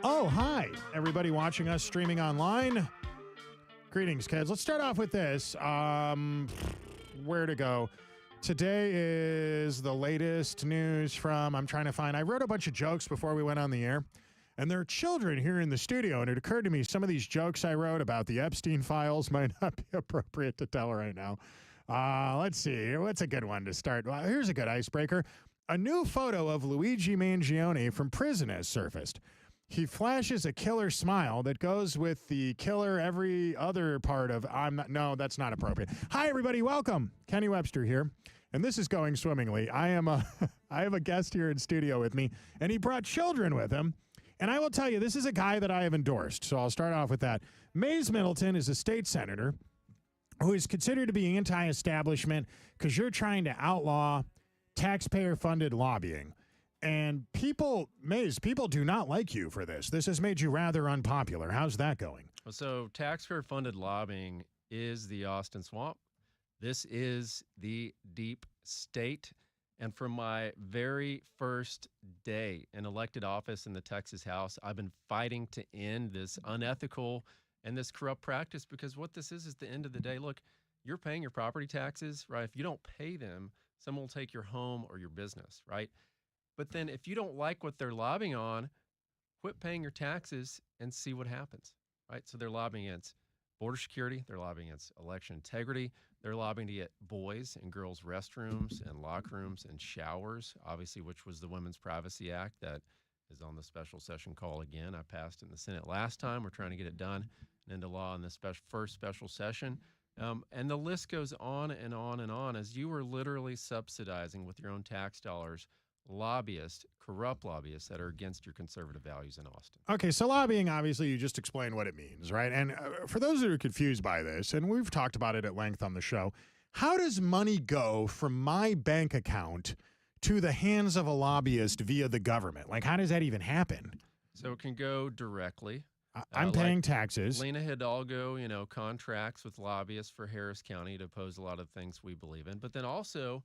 Oh, hi, everybody watching us streaming online. Greetings, kids. Let's start off with this. Where to go? Today is the latest news from, I wrote a bunch of jokes before we went on the air, and there are children here in the studio, and it occurred to me some of these jokes I wrote about the Epstein files might not be appropriate to tell right now. Let's see. What's a good one to start? Well, here's a good icebreaker. A new photo of Luigi Mangione from prison has surfaced. He flashes a killer smile that goes with the killer every other part of no, that's not appropriate. Hi, everybody. Welcome. Kenny Webster here. And this is going swimmingly. I have a guest here in studio with me, and he brought children with him. And I will tell you, this is a guy that I have endorsed. So I'll start off with that. Mays Middleton is a state senator who is considered to be anti-establishment because you're trying to outlaw taxpayer-funded lobbying. And people do not like you for this. This has made you rather unpopular. How's that going? So taxpayer-funded lobbying is the Austin Swamp. This is the deep state. And from my very first day in elected office in the Texas House, I've been fighting to end this unethical and this corrupt practice, because what this is at the end of the day, look, you're paying your property taxes, right? If you don't pay them, someone will take your home or your business, right? But then if you don't like what they're lobbying on, quit paying your taxes and see what happens, right? So they're lobbying against border security. They're lobbying against election integrity. They're lobbying to get boys and girls restrooms and locker rooms and showers, obviously, which was the Women's Privacy Act that is on the special session call again. I passed in the Senate last time. We're trying to get it done and into law in this first special session. And the list goes on and on and on, as you are literally subsidizing with your own tax dollars lobbyists, corrupt lobbyists that are against your conservative values in Austin. Okay, so lobbying, obviously, you just explained what it means, right? And for those that are confused by this, and we've talked about it at length on the show, how does money go from my bank account to the hands of a lobbyist via the government? Like, how does that even happen? So it can go directly. I'm paying taxes. Lena Hidalgo, contracts with lobbyists for Harris County to oppose a lot of things we believe in, but then also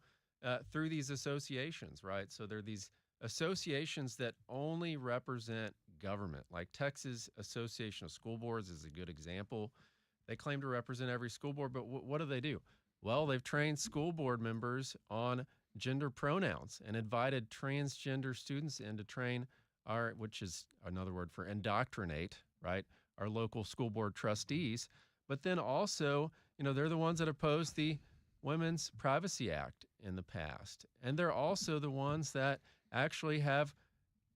through these associations, right? So there are these associations that only represent government, like Texas Association of School Boards is a good example. They claim to represent every school board, but what do? Well, they've trained school board members on gender pronouns and invited transgender students in to train which is another word for indoctrinate, right? Our local school board trustees. But then also, they're the ones that opposed the Women's Privacy Act in the past. And they're also the ones that actually have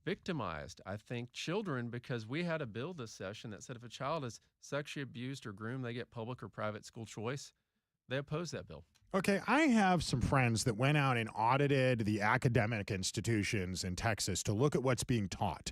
victimized, I think, children, because we had a bill this session that said if a child is sexually abused or groomed, they get public or private school choice. They opposed that bill. Okay, I have some friends that went out and audited the academic institutions in Texas to look at what's being taught.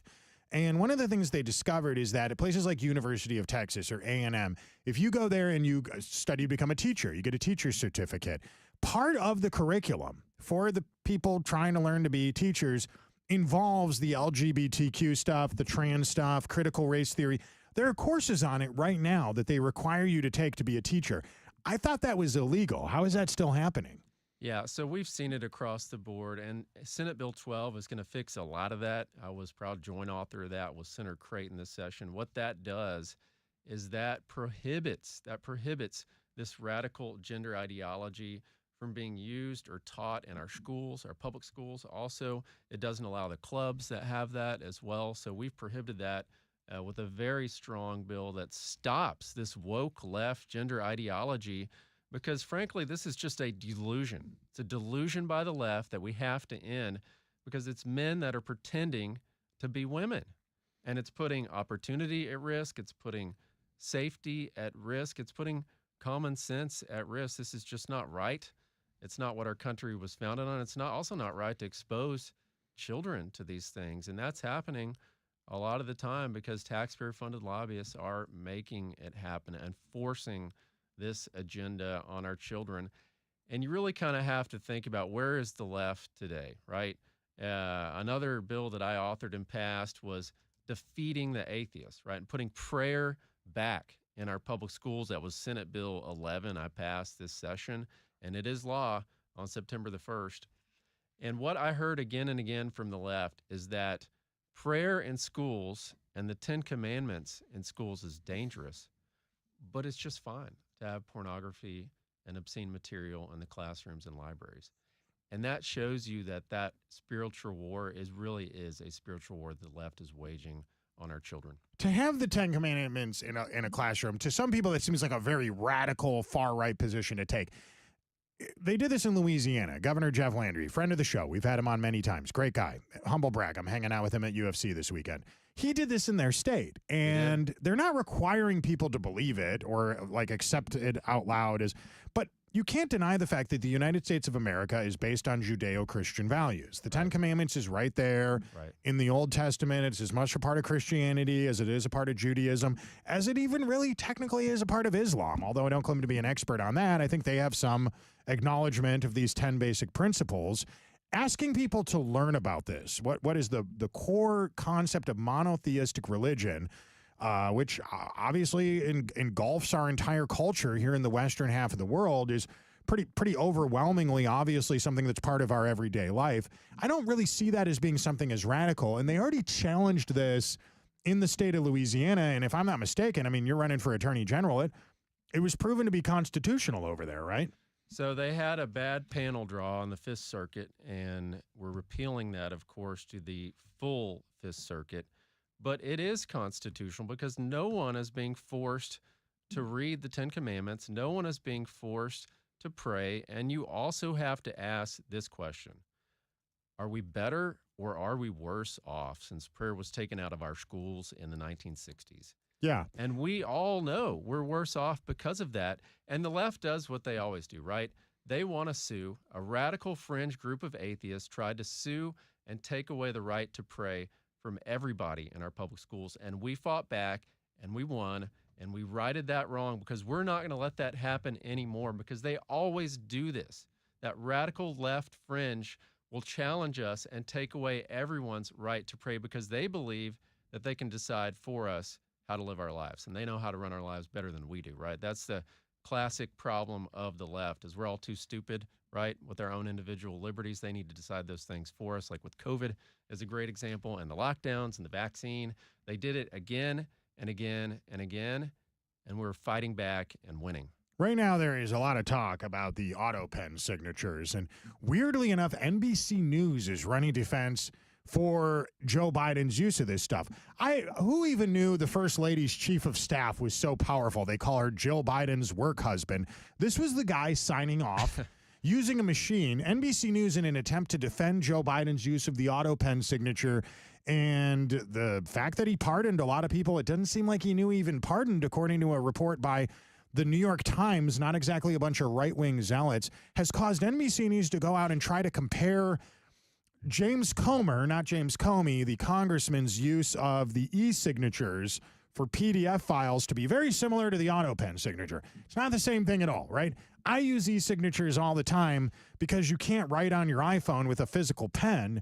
And one of the things they discovered is that at places like University of Texas or A&M, if you go there and you study to become a teacher, you get a teacher's certificate. Part of the curriculum for the people trying to learn to be teachers involves the LGBTQ stuff, the trans stuff, critical race theory. There are courses on it right now that they require you to take to be a teacher. I thought that was illegal. How is that still happening? Yeah, so we've seen it across the board, and Senate Bill 12 is going to fix a lot of that. I was proud joint author of that with Senator Creighton this session. What that does is that prohibits this radical gender ideology from being used or taught in our schools, our public schools. Also, it doesn't allow the clubs that have that as well. So we've prohibited that with a very strong bill that stops this woke left gender ideology, because frankly, this is just a delusion. It's a delusion by the left that we have to end, because it's men that are pretending to be women, and it's putting opportunity at risk. It's putting safety at risk. It's putting common sense at risk. This is just not right. It's not what our country was founded on. It's also not right to expose children to these things, and that's happening a lot of the time because taxpayer-funded lobbyists are making it happen and forcing this agenda on our children. And you really kind of have to think about, where is the left today, right? Another bill that I authored and passed was defeating the atheists, right? And putting prayer back in our public schools. That was Senate Bill 11 I passed this session, and it is law on September the 1st. And what I heard again and again from the left is that prayer in schools and the Ten Commandments in schools is dangerous, but it's just fine to have pornography and obscene material in the classrooms and libraries. And that shows you that that spiritual war really is a spiritual war the left is waging on our children. To have the Ten Commandments in a classroom, to some people, that seems like a very radical, far-right position to take. They did this in Louisiana. Governor Jeff Landry, friend of the show. We've had him on many times. Great guy. Humble brag. I'm hanging out with him at UFC this weekend. He did this in their state, and they're not requiring people to believe it or like accept it out loud. But you can't deny the fact that the United States of America is based on Judeo-Christian values. The Ten Commandments is right there in the Old Testament. It's as much a part of Christianity as it is a part of Judaism, as it even really technically is a part of Islam. Although I don't claim to be an expert on that, I think they have some acknowledgement of these 10 basic principles. Asking people to learn about this, what is the core concept of monotheistic religion, which obviously engulfs our entire culture here in the western half of the world, is pretty overwhelmingly obviously something that's part of our everyday life. I don't really see that as being something as radical, and they already challenged this in the state of Louisiana, and if I'm not mistaken, I mean, you're running for attorney general, it was proven to be constitutional over there, right? So they had a bad panel draw on the Fifth Circuit, and we're repealing that, of course, to the full Fifth Circuit. But it is constitutional because no one is being forced to read the Ten Commandments. No one is being forced to pray. And you also have to ask this question: are we better or are we worse off since prayer was taken out of our schools in the 1960s? Yeah. And we all know we're worse off because of that. And the left does what they always do, right? They want to sue. A radical fringe group of atheists tried to sue and take away the right to pray from everybody in our public schools. And we fought back and we won and we righted that wrong because we're not going to let that happen anymore because they always do this. That radical left fringe will challenge us and take away everyone's right to pray because they believe that they can decide for us how to live our lives, and they know how to run our lives better than we do, right? That's the classic problem of the left, is we're all too stupid, right, with our own individual liberties. They need to decide those things for us, like with COVID is a great example, and the lockdowns and the vaccine. They did it again and again and again, and we're fighting back and winning. Right now, there is a lot of talk about the auto pen signatures, and weirdly enough, NBC News is running defense for Joe Biden's use of this stuff. Who even knew the First Lady's chief of staff was so powerful? They call her Jill Biden's work husband. This was the guy signing off using a machine. NBC News, in an attempt to defend Joe Biden's use of the auto pen signature and the fact that he pardoned a lot of people, it doesn't seem like he knew he even pardoned, according to a report by the New York Times, not exactly a bunch of right-wing zealots, has caused NBC News to go out and try to compare James Comer, not James Comey, the congressman's use of the e-signatures for PDF files to be very similar to the auto pen signature. It's not the same thing at all, right? I use e-signatures all the time because you can't write on your iPhone with a physical pen.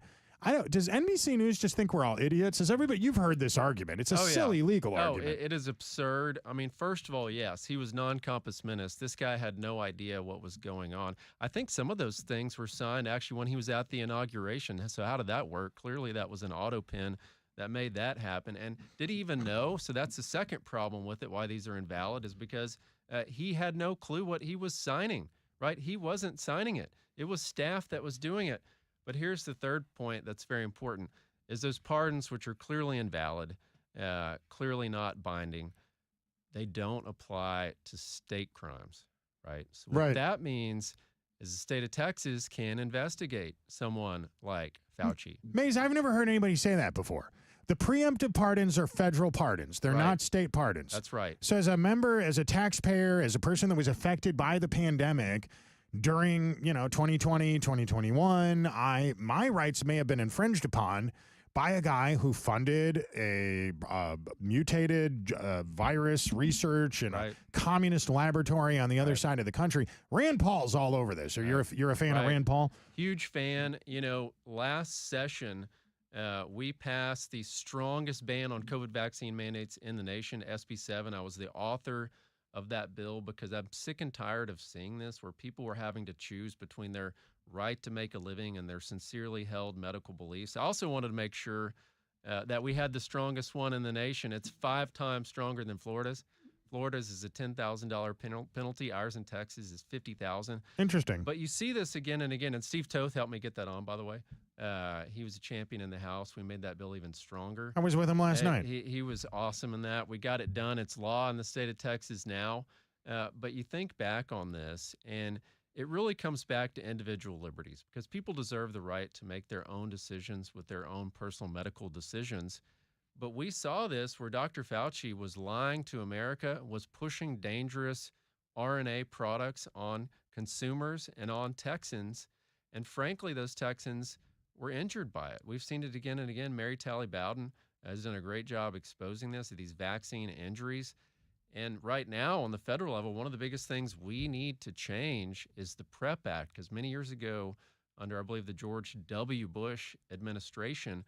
Does NBC News just think we're all idiots? Has everybody, you've heard this argument. It's a silly legal argument. It is absurd. I mean, first of all, yes, he was non-compos mentis. This guy had no idea what was going on. I think some of those things were signed actually when he was at the inauguration. So how did that work? Clearly that was an auto pen that made that happen. And did he even know? So that's the second problem with it, why these are invalid, is because he had no clue what he was signing, right? He wasn't signing it. It was staff that was doing it. But here's the third point that's very important, is those pardons, which are clearly invalid, clearly not binding, they don't apply to state crimes, right? So what that means is the state of Texas can investigate someone like Fauci. Maze, I've never heard anybody say that before. The preemptive pardons are federal pardons. They're not state pardons. That's right. So as a member, as a taxpayer, as a person that was affected by the pandemic, during, 2020, 2021, my rights may have been infringed upon by a guy who funded a mutated virus research in a communist laboratory on the other side of the country. Rand Paul's all over this. You're a fan of Rand Paul? Huge fan. Last session, we passed the strongest ban on COVID vaccine mandates in the nation, SB 7. I was the author of that bill because I'm sick and tired of seeing this, where people were having to choose between their right to make a living and their sincerely held medical beliefs. I also wanted to make sure that we had the strongest one in the nation. It's 5 times stronger than Florida's. Florida's is a $10,000 penalty. Ours in Texas is $50,000. Interesting. But you see this again and again. And Steve Toth helped me get that on, by the way. He was a champion in the House. We made that bill even stronger. I was with him last night. He was awesome in that. We got it done. It's law in the state of Texas now. But you think back on this, and it really comes back to individual liberties, because people deserve the right to make their own decisions with their own personal medical decisions. But we saw this where Dr. Fauci was lying to America, was pushing dangerous RNA products on consumers and on Texans. And frankly, those Texans were injured by it. We've seen it again and again. Mary Talley Bowden has done a great job exposing this, these vaccine injuries. And right now, on the federal level, one of the biggest things we need to change is the PrEP Act, because many years ago, under, I believe, the George W. Bush administration,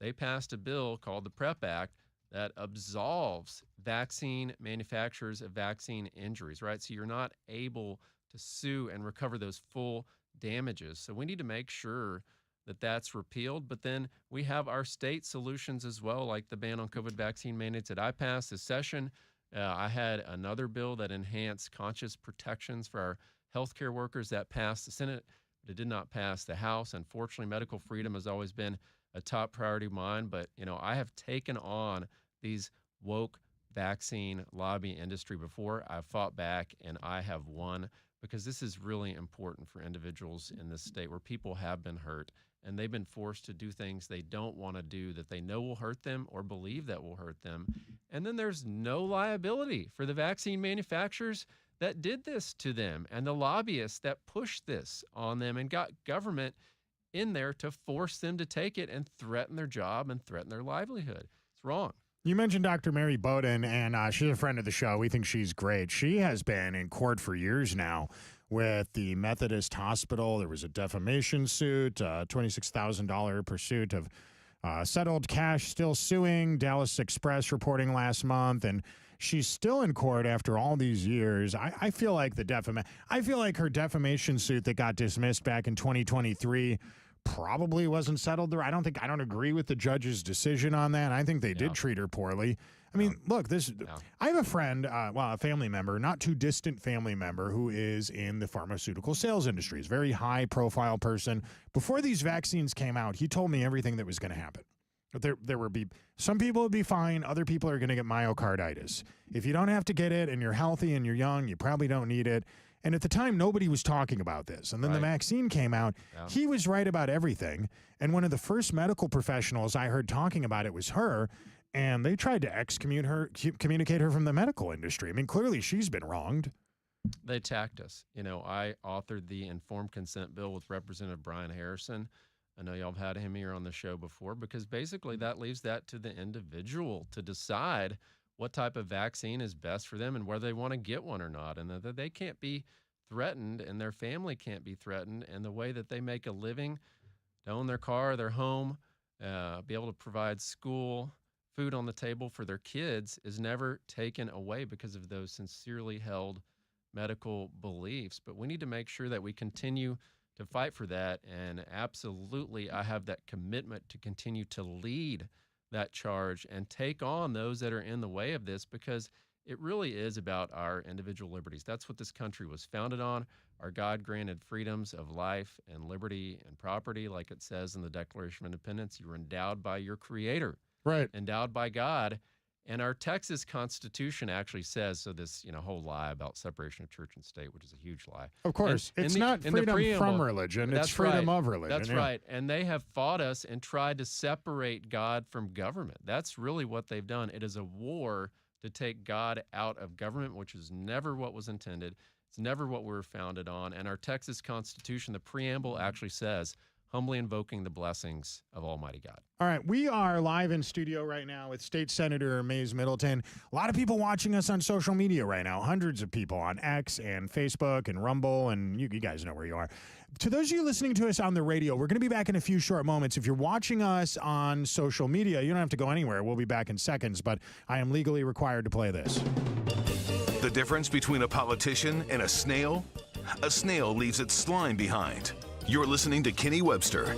they passed a bill called the PrEP Act that absolves vaccine manufacturers of vaccine injuries, right? So you're not able to sue and recover those full damages. So we need to make sure that that's repealed. But then we have our state solutions as well, like the ban on COVID vaccine mandates that I passed this session. I had another bill that enhanced conscious protections for our healthcare workers that passed the Senate, but it did not pass the House. Unfortunately, medical freedom has always been a top priority of mine, but I have taken on these woke vaccine lobby industry before. I've fought back and I have won, because this is really important for individuals in this state where people have been hurt and they've been forced to do things they don't want to do that they know will hurt them or believe that will hurt them. And then there's no liability for the vaccine manufacturers that did this to them and the lobbyists that pushed this on them and got government in there to force them to take it and threaten their job and threaten their livelihood. It's wrong. You mentioned Dr. Mary Bowden, and she's a friend of the show. We think she's great. She has been in court for years now with the Methodist Hospital. There was a defamation suit, $26,000 pursuit of settled cash, still suing. Dallas Express reporting last month, and she's still in court after all these years. I feel like her defamation suit that got dismissed back in 2023 probably wasn't settled there. I don't agree with the judge's decision on that. I think they did treat her poorly. I mean, look, I have a friend, a family member, not too distant family member, who is in the pharmaceutical sales industry. He's a very high profile person. Before these vaccines came out, he told me everything that was going to happen. There would be some people would be fine. Other people are going to get myocarditis. If you don't have to get it and you're healthy and you're young, you probably don't need it. And at the time, nobody was talking about this. And then the vaccine came out. Yeah. He was right about everything. And one of the first medical professionals I heard talking about it was her. And they tried to communicate her from the medical industry. I mean, clearly she's been wronged. They attacked us. I authored the informed consent bill with Representative Brian Harrison. I know y'all have had him here on the show before, because basically that leaves that to the individual to decide what type of vaccine is best for them and whether they want to get one or not, and that they can't be threatened and their family can't be threatened, and the way that they make a living, to own their car, their home, be able to provide school, food on the table for their kids is never taken away because of those sincerely held medical beliefs. But we need to make sure that we continue to fight for that, and absolutely I have that commitment to continue to lead that charge and take on those that are in the way of this, because it really is about our individual liberties. That's what this country was founded on, our God-granted freedoms of life and liberty and property. Like it says in the Declaration of Independence, you were endowed by your Creator, right? Endowed by God. And our Texas Constitution actually says, so this whole lie about separation of church and state, which is a huge lie. Of course. It's not freedom from religion. It's freedom of religion. That's right. And they have fought us and tried to separate God from government. That's really what they've done. It is a war to take God out of government, which is never what was intended. It's never what we were founded on. And our Texas Constitution, the preamble actually says, humbly invoking the blessings of Almighty God. All right, we are live in studio right now with State Senator Mays Middleton. A lot of people watching us on social media right now, hundreds of people on X and Facebook and Rumble, and you guys know where you are. To those of you listening to us on the radio, we're going to be back in a few short moments. If you're watching us on social media, you don't have to go anywhere. We'll be back in seconds, but I am legally required to play this. The difference between a politician and a snail? A snail leaves its slime behind. You're listening to Kenny Webster.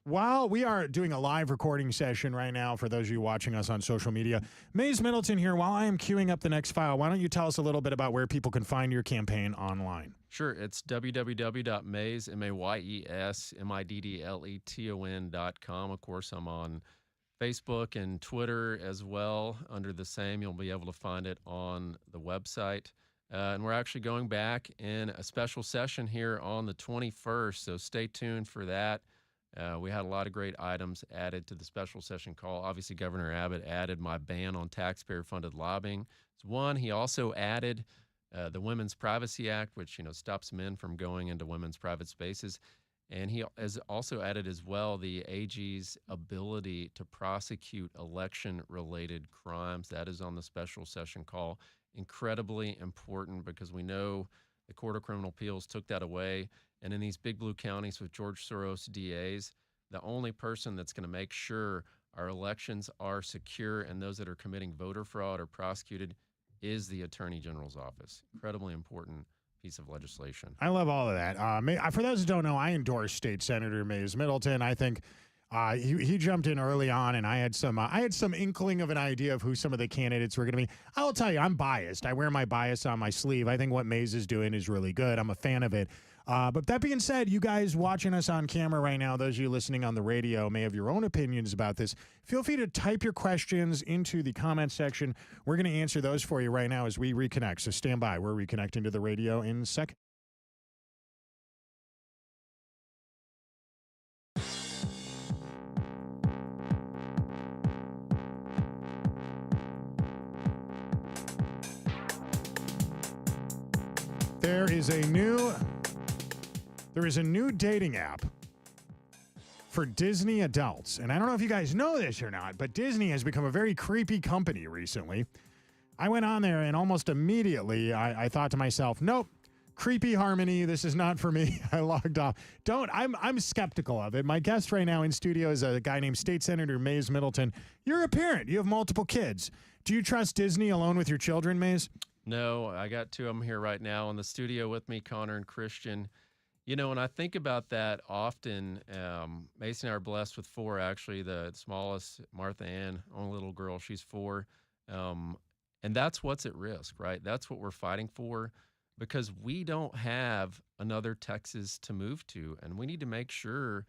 While we are doing a live recording session right now, for those of you watching us on social media, Mays Middleton here. While I am queuing up the next file, why don't you tell us a little bit about where people can find your campaign online? Sure, it's www.mays.com. Of course, I'm on Facebook and Twitter as well under the same. You'll be able to find it on the website. And we're actually going back in a special session here on the 21st, so stay tuned for that. We had a lot of great items added to the special session call. Obviously, Governor Abbott added my ban on taxpayer-funded lobbying. It's one. He also added the Women's Privacy Act, which stops men from going into women's private spaces. And he has also added as well the AG's ability to prosecute election-related crimes. That is on the special session call. Incredibly important because we know the Court of Criminal Appeals took that away. And in these big blue counties with George Soros DAs, the only person that's going to make sure our elections are secure and those that are committing voter fraud are prosecuted is the Attorney General's office. Incredibly important piece of legislation. I love all of that. For those who don't know, I endorse State Senator Mays Middleton. I think he jumped in early on, and I had some inkling of an idea of who some of the candidates were going to be. I will tell you, I'm biased. I wear my bias on my sleeve. I think what Mays is doing is really good. I'm a fan of it. But that being said, you guys watching us on camera right now, those of you listening on the radio may have your own opinions about this. Feel free to type your questions into the comment section. We're going to answer those for you right now as we reconnect. So stand by. We're reconnecting to the radio in a second. There is a new dating app for Disney adults. And I don't know if you guys know this or not, but Disney has become a very creepy company recently. I went on there and almost immediately I thought to myself, nope, creepy Harmony, this is not for me. I logged off. I'm skeptical of it. My guest right now in studio is a guy named State Senator Mays Middleton. You're a parent. You have multiple kids. Do you trust Disney alone with your children, Mays? No, I got two of them here right now in the studio with me, Connor and Christian. When I think about that often, Mason and I are blessed with four, actually. The smallest, Martha Ann, only little girl, she's 4. And that's what's at risk, right? That's what we're fighting for because we don't have another Texas to move to. And we need to make sure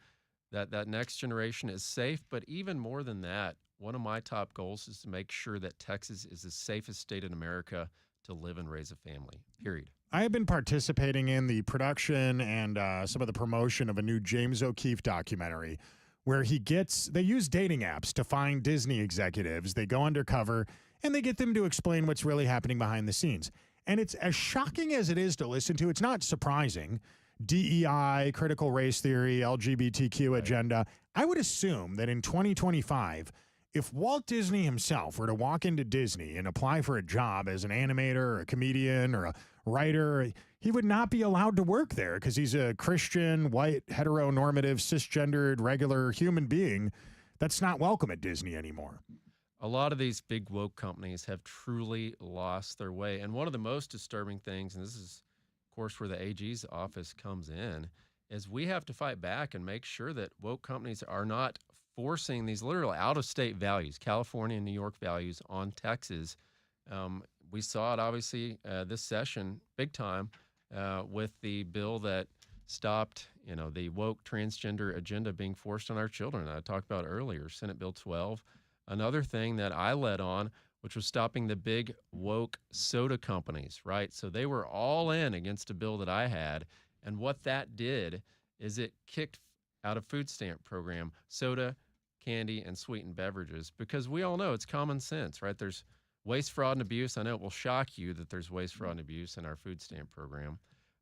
that that next generation is safe. But even more than that, one of my top goals is to make sure that Texas is the safest state in America to live and raise a family, period. I have been participating in the production and some of the promotion of a new James O'Keefe documentary where they use dating apps to find Disney executives. They go undercover and they get them to explain what's really happening behind the scenes. And it's as shocking as it is to listen to. It's not surprising. DEI, critical race theory, LGBTQ agenda. I would assume that in 2025, if Walt Disney himself were to walk into Disney and apply for a job as an animator or a comedian or a writer, he would not be allowed to work there because he's a Christian, white, heteronormative, cisgendered, regular human being that's not welcome at Disney anymore. A lot of these big woke companies have truly lost their way. And one of the most disturbing things, and this is, of course, where the AG's office comes in, is we have to fight back and make sure that woke companies are not forcing these literal out-of-state values, California and New York values, on Texas. We saw it, obviously, this session, big time, with the bill that stopped, the woke transgender agenda being forced on our children that I talked about earlier, Senate Bill 12. Another thing that I led on, which was stopping the big woke soda companies, right? So they were all in against a bill that I had. And what that did is it kicked out of food stamp program soda, candy, and sweetened beverages, because we all know it's common sense, right? There's waste, fraud, and abuse. I know it will shock you that there's waste, fraud, and abuse in our food stamp program.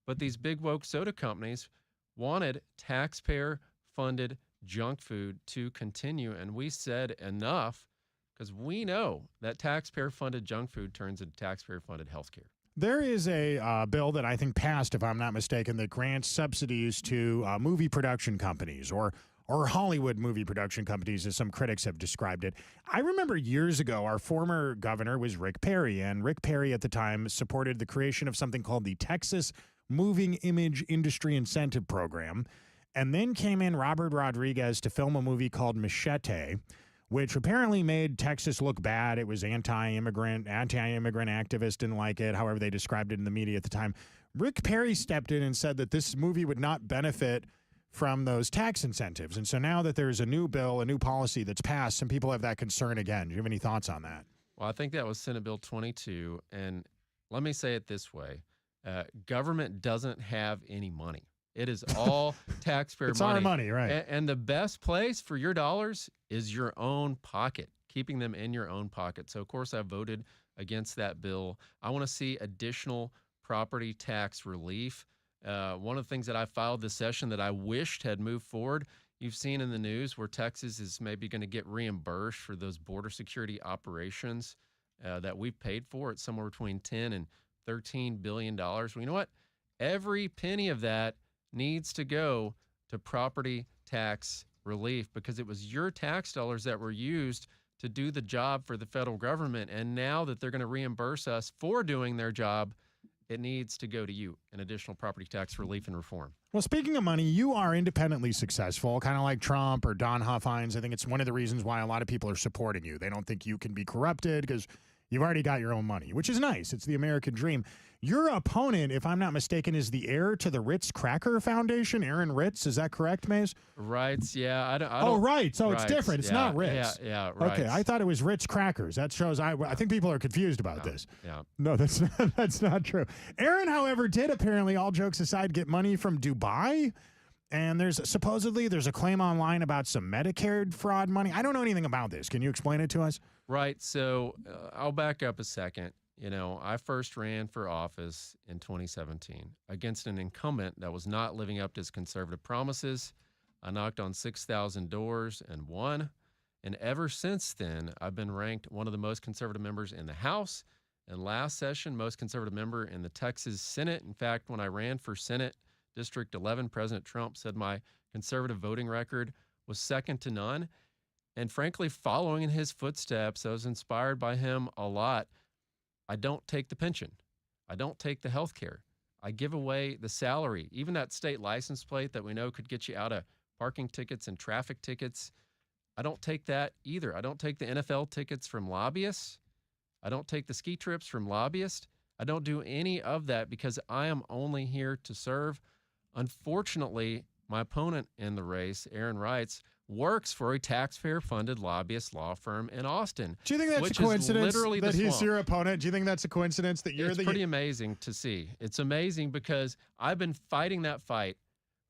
But these big woke soda companies wanted taxpayer-funded junk food to continue, and we said enough because we know that taxpayer-funded junk food turns into taxpayer-funded health care. There is a bill that I think passed, if I'm not mistaken, that grants subsidies to movie production companies or Hollywood movie production companies, as some critics have described it. I remember years ago, our former governor was Rick Perry, and Rick Perry at the time supported the creation of something called the Texas Moving Image Industry Incentive Program. And then came in Robert Rodriguez to film a movie called Machete, which apparently made Texas look bad. It was anti-immigrant activists didn't like it, however they described it in the media at the time. Rick Perry stepped in and said that this movie would not benefit from those tax incentives. And so now that there's a new bill, a new policy that's passed, some people have that concern again. Do you have any thoughts on that? Well, I think that was Senate Bill 22. And let me say it this way. Government doesn't have any money. It is all taxpayer It's money. our money, right? And the best place for your dollars is your own pocket, keeping them in your own pocket. So, of course, I voted against that bill. I want to see additional property tax relief. One of the things that I filed this session that I wished had moved forward, you've seen in the news where Texas is maybe going to get reimbursed for those border security operations that we've paid for. It's somewhere between $10 and $13 billion. Well, you know what? Every penny of that needs to go to property tax relief because it was your tax dollars that were used to do the job for the federal government. And now that they're going to reimburse us for doing their job, it needs to go to you, an additional property tax relief and reform. Well, speaking of money, you are independently successful, kind of like Trump or Don Huffines. I think it's one of the reasons why a lot of people are supporting you. They don't think you can be corrupted because you've already got your own money, which is nice. It's the American dream. Your opponent, if I'm not mistaken, is the heir to the Ritz Cracker Foundation, Aaron Ritz. Is that correct, Mays? Rights, yeah. I don't, oh, right. So Rights, it's different. It's not Ritz. Yeah, right. Okay, I thought it was Ritz Crackers. That shows I think people are confused about this. Yeah. No, that's not true. Aaron, however, did apparently, all jokes aside, get money from Dubai. And there's a claim online about some Medicare fraud money. I don't know anything about this. Can you explain it to us? Right. So I'll back up a second. You know, I first ran for office in 2017 against an incumbent that was not living up to his conservative promises. I knocked on 6,000 doors and won. And ever since then, I've been ranked one of the most conservative members in the House. And last session, most conservative member in the Texas Senate. In fact, when I ran for Senate District 11, President Trump said my conservative voting record was second to none. And frankly, following in his footsteps, I was inspired by him a lot. I don't take the pension. I don't take the health care. I give away the salary, even that state license plate that we know could get you out of parking tickets and traffic tickets. I don't take that either. I don't take the NFL tickets from lobbyists. I don't take the ski trips from lobbyists. I don't do any of that because I am only here to serve. Unfortunately, my opponent in the race, Aaron Reitz, works for a taxpayer-funded lobbyist law firm in Austin. Do you think that's a coincidence that he's your opponent? Do you think that's a coincidence that you're It's pretty amazing to see. It's amazing because I've been fighting that fight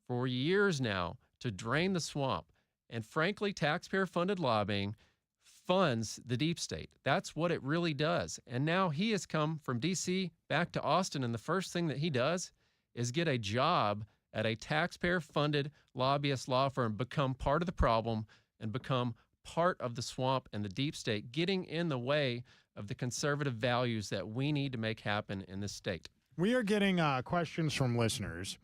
for years now to drain the swamp. And frankly, taxpayer-funded lobbying funds the deep state. That's what it really does. And now he has come from D.C. back to Austin, and the first thing that he does is get a job at a taxpayer-funded lobbyist law firm, become part of the problem, and become part of the swamp and the deep state, getting in the way of the conservative values that we need to make happen in this state. We are getting questions from listeners,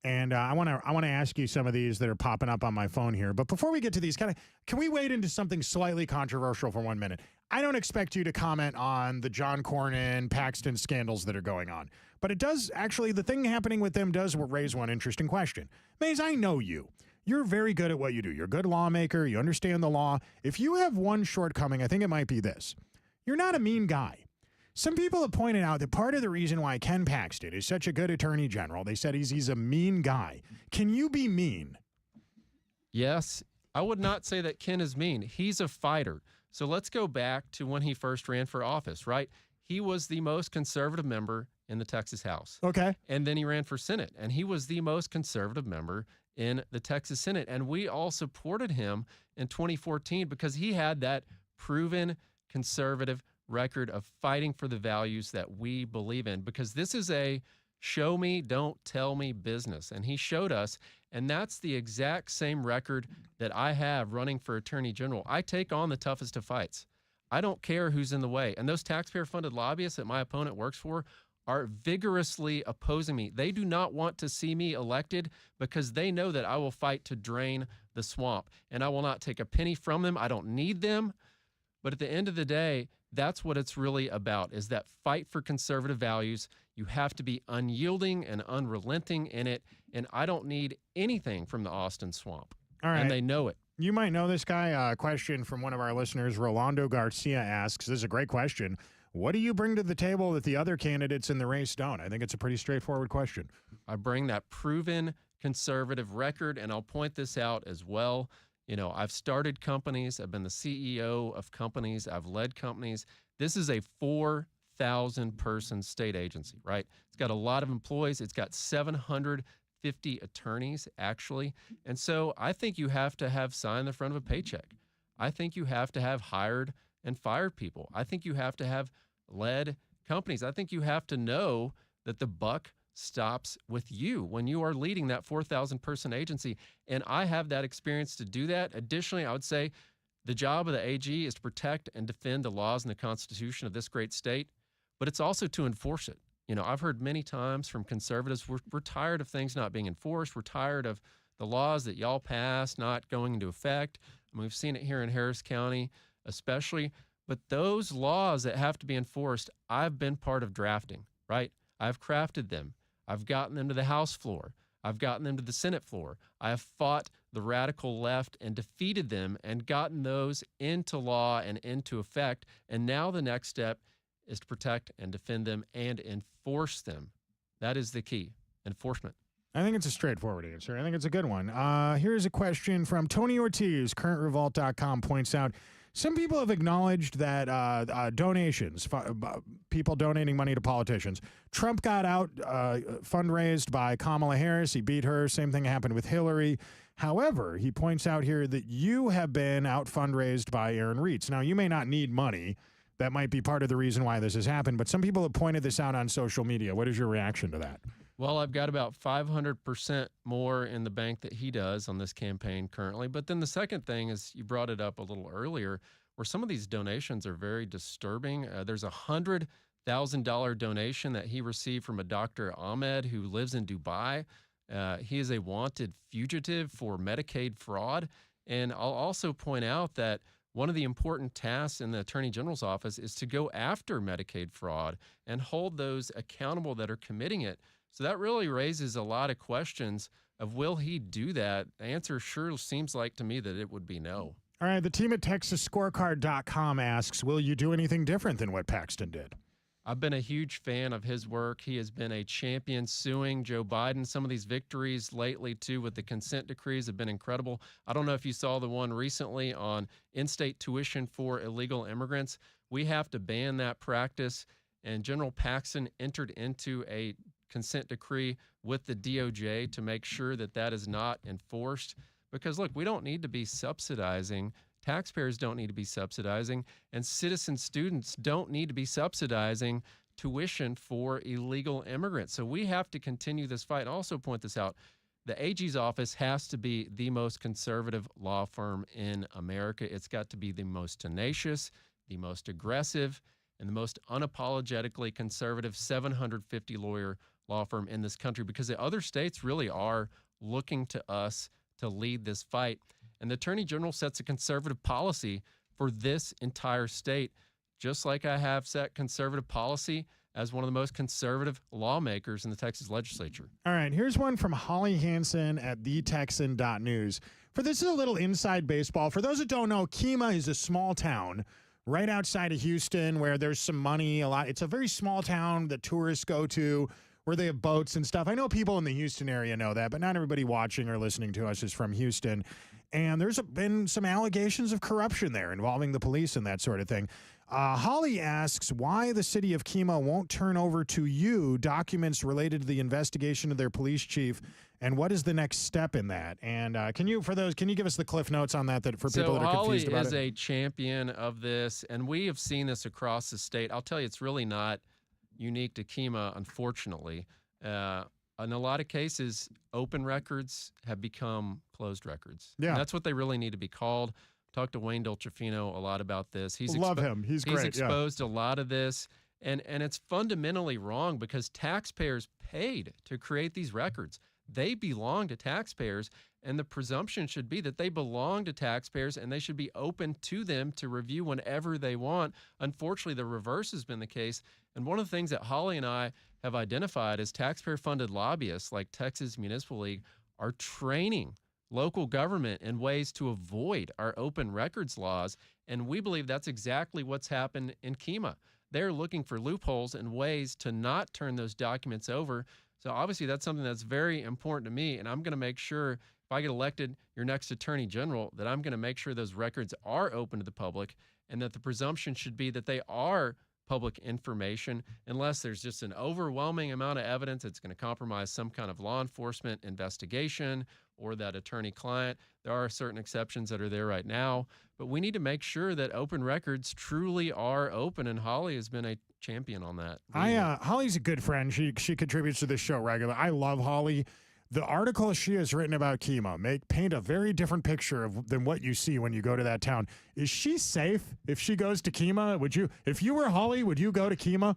and I want to ask you some of these that are popping up on my phone here. But before we get to these, can we wade into something slightly controversial for 1 minute? I don't expect you to comment on the John Cornyn, Paxton scandals that are going on. But it does actually, the thing happening with them does raise one interesting question. Mays, I know you. You're very good at what you do. You're a good lawmaker. You understand the law. If you have one shortcoming, I think it might be this. You're not a mean guy. Some people have pointed out that part of the reason why Ken Paxton is such a good attorney general, they said he's a mean guy. Can you be mean? Yes. I would not say that Ken is mean. He's a fighter. So let's go back to when he first ran for office, right? He was the most conservative member in the Texas House. Okay. And then he ran for Senate, and he was the most conservative member in the Texas Senate. And we all supported him in 2014 because he had that proven conservative record of fighting for the values that we believe in, because this is a show me, don't tell me business. And he showed us, and that's the exact same record that I have running for Attorney General. I take on the toughest of fights. I don't care who's in the way. And those taxpayer-funded lobbyists that my opponent works for are vigorously opposing me. They do not want to see me elected because they know that I will fight to drain the swamp, and I will not take a penny from them. I don't need them. But at the end of the day, that's what it's really about, is that fight for conservative values. You have to be unyielding and unrelenting in it. And I don't need anything from the Austin swamp. All right. And they know it. You might know this guy. A question from one of our listeners, Rolando Garcia, asks, this is a great question. What do you bring to the table that the other candidates in the race don't? I think it's a pretty straightforward question. I bring that proven conservative record, and I'll point this out as well. You know, I've started companies. I've been the CEO of companies. I've led companies. This is a 4,000-person state agency, right? It's got a lot of employees. It's got 750 attorneys, actually. And so I think you have to have signed the front of a paycheck. I think you have to have hired and fired people. I think you have to have led companies. I think you have to know that the buck stops with you when you are leading that 4,000-person agency. And I have that experience to do that. Additionally, I would say the job of the AG is to protect and defend the laws and the Constitution of this great state, but it's also to enforce it. You know, I've heard many times from conservatives, we're tired of things not being enforced. We're tired of the laws that y'all passed not going into effect. I mean, we've seen it here in Harris County especially, but those laws that have to be enforced, I've been part of drafting, right? I've crafted them. I've gotten them to the House floor. I've gotten them to the Senate floor. I have fought the radical left and defeated them and gotten those into law and into effect. And now the next step is to protect and defend them and enforce them. That is the key, enforcement. I think it's a straightforward answer. I think it's a good one. Here's a question from Tony Ortiz. CurrentRevolt.com points out, some people have acknowledged that donations, people donating money to politicians. Trump got out fundraised by Kamala Harris. He beat her. Same thing happened with Hillary. However, he points out here that you have been out fundraised by Aaron Reitz. Now, you may not need money. That might be part of the reason why this has happened, but some people have pointed this out on social media. What is your reaction to that? Well, I've got about 500% more in the bank that he does on this campaign currently. But then the second thing is, you brought it up a little earlier, where some of these donations are very disturbing. There's a $100,000 donation that he received from a Dr. Ahmed who lives in Dubai. He is a wanted fugitive for Medicaid fraud. And I'll also point out that one of the important tasks in the Attorney General's office is to go after Medicaid fraud and hold those accountable that are committing it. So that really raises a lot of questions of, will he do that? The answer sure seems like to me that it would be no. All right, the team at TexasScorecard.com asks, will you do anything different than what Paxton did? I've been a huge fan of his work. He has been a champion suing Joe Biden. Some of these victories lately, too, with the consent decrees have been incredible. I don't know if you saw the one recently on in-state tuition for illegal immigrants. We have to ban that practice, and General Paxton entered into a consent decree with the DOJ to make sure that that is not enforced. Because, look, we don't need to be subsidizing. Taxpayers don't need to be subsidizing, and citizen students don't need to be subsidizing tuition for illegal immigrants. So we have to continue this fight. And also point this out, the AG's office has to be the most conservative law firm in America. It's got to be the most tenacious, the most aggressive, and the most unapologetically conservative 750 lawyer law firm in this country, because the other states really are looking to us to lead this fight. And the Attorney General sets a conservative policy for this entire state, just like I have set conservative policy as one of the most conservative lawmakers in the Texas legislature. All right, here's one from Holly Hansen at thetexan.news. This is a little inside baseball. For those that don't know, Kemah is a small town right outside of Houston where there's some money, a lot. It's a very small town that tourists go to, where they have boats and stuff. I know people in the Houston area know that, but not everybody watching or listening to us is from Houston. And there's been some allegations of corruption there involving the police and that sort of thing. Holly asks why the city of Kemah won't turn over to you documents related to the investigation of their police chief, and what is the next step in that? And can you give us the cliff notes on that for people that are confused about it? So Holly is a champion of this, and we have seen this across the state. I'll tell you, it's really not unique to Kemah, unfortunately. In a lot of cases, open records have become closed records. Yeah. And that's what they really need to be called. Talked to Wayne Dolcefino a lot about this. Love him. He's great. He's exposed a lot of this. And it's fundamentally wrong because taxpayers paid to create these records. They belong to taxpayers, And the presumption should be that they belong to taxpayers and they should be open to them to review whenever they want. Unfortunately, the reverse has been the case. And one of the things that Holly and I have identified is taxpayer-funded lobbyists like Texas Municipal League are training local government in ways to avoid our open records laws. And we believe that's exactly what's happened in Kemah. They're looking for loopholes and ways to not turn those documents over. So obviously that's something that's very important to me. And I'm going to make sure, if I get elected your next attorney general, that I'm going to make sure those records are open to the public and that the presumption should be that they are public information unless there's just an overwhelming amount of evidence that's going to compromise some kind of law enforcement investigation or that attorney-client. There are certain exceptions that are there right now, but we need to make sure that open records truly are open, and Holly has been a champion on that. Holly's a good friend. She contributes to this show regularly. I love Holly. The article she has written about Kemah paint a very different picture than what you see when you go to that town. Is she safe if she goes to Kemah? If you were Holly, would you go to Kemah?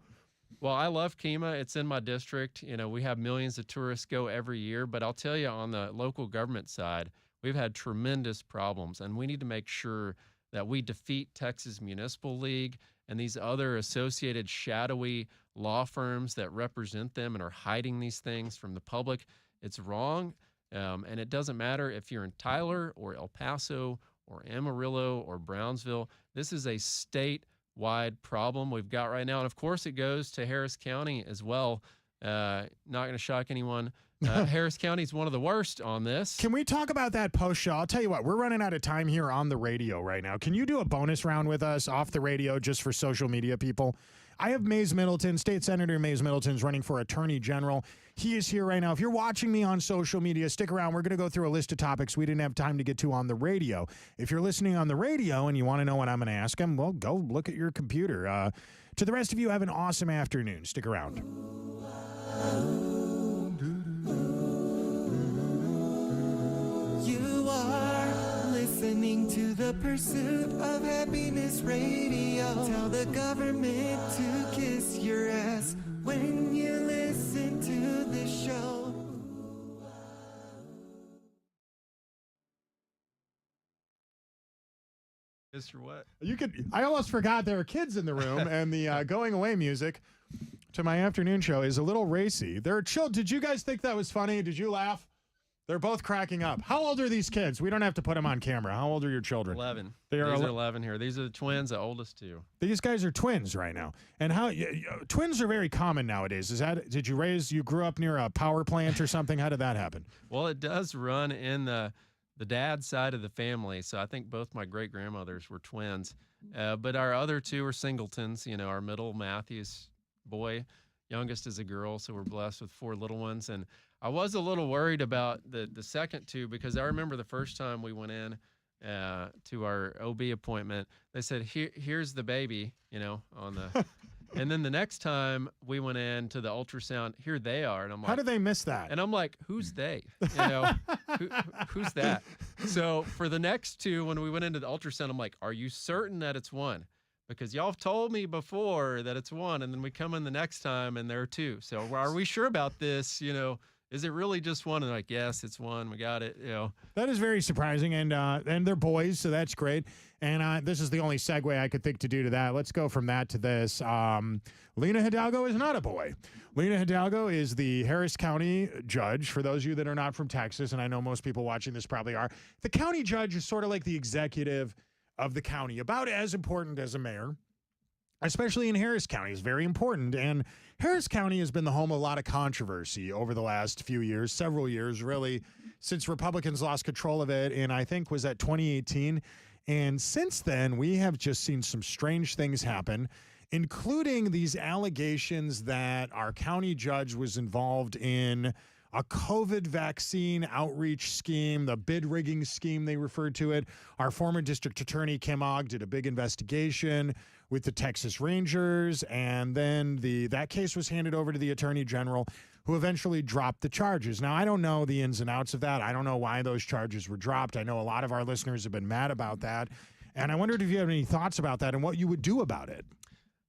Well, I love Kemah. It's in my district. You know, we have millions of tourists go every year, but I'll tell you, on the local government side, we've had tremendous problems, and we need to make sure that we defeat Texas Municipal League and these other associated shadowy law firms that represent them and are hiding these things from the public. It's wrong, and it doesn't matter if you're in Tyler or El Paso or Amarillo or Brownsville. This is a statewide problem we've got right now, and of course it goes to Harris County as well. Not going to shock anyone. Harris County is one of the worst on this. Can we talk about that post-show? I'll tell you what, we're running out of time here on the radio right now. Can you do a bonus round with us off the radio just for social media people? I have Mays Middleton, State Senator Mays Middleton's running for Attorney General. He is here right now. If you're watching me on social media, stick around. We're going to go through a list of topics we didn't have time to get to on the radio. If you're listening on the radio and you want to know what I'm going to ask him, well, go look at your computer. To the rest of you, have an awesome afternoon. Stick around. You are listening to the Pursuit of Happiness Radio. Tell the government to kiss your ass when you listen to the show. Mr. What? I almost forgot there were kids in the room, and the going away music to my afternoon show is a little racy. Did you guys think that was funny? Did you laugh? They're both cracking up. How old are these kids? We don't have to put them on camera. How old are your children? 11. These are 11 here. These are the twins, the oldest two. These guys are twins right now. And twins are very common nowadays. You grew up near a power plant or something? How did that happen? Well, it does run in the dad side of the family. So I think both my great-grandmothers were twins. But our other two are singletons. You know, our middle Matthew's boy, youngest is a girl. So we're blessed with 4 little ones. And I was a little worried about the second two because I remember the first time we went in to our OB appointment, they said, here's the baby, you know, on the, and then the next time we went in to the ultrasound, here they are. And I'm like, how did they miss that? And I'm like, who's they? You know, who's that? So for the next two, when we went into the ultrasound, I'm like, are you certain that it's one? Because y'all have told me before that it's one, and then we come in the next time and there are 2. So are we sure about this? You know, is it really just one? And they're like, yes, it's one. We got it. You know, that is very surprising, and they're boys, so that's great. And this is the only segue I could think to do to that. Let's go from that to this. Lena Hidalgo is not a boy. Lena Hidalgo is the Harris County judge. For those of you that are not from Texas, and I know most people watching this probably are, the county judge is sort of like the executive of the county, about as important as a mayor, especially in Harris County. Is very important. And Harris County has been the home of a lot of controversy over the last few years, several years, really, since Republicans lost control of it. And I think was that 2018. And since then, we have just seen some strange things happen, including these allegations that our county judge was involved in a COVID vaccine outreach scheme, the bid rigging scheme, they referred to it. Our former district attorney, Kim Ogg, did a big investigation with the Texas Rangers, and then that case was handed over to the attorney general, who eventually dropped the charges. Now, I don't know the ins and outs of that. I don't know why those charges were dropped. I know a lot of our listeners have been mad about that, and I wondered if you have any thoughts about that and what you would do about it.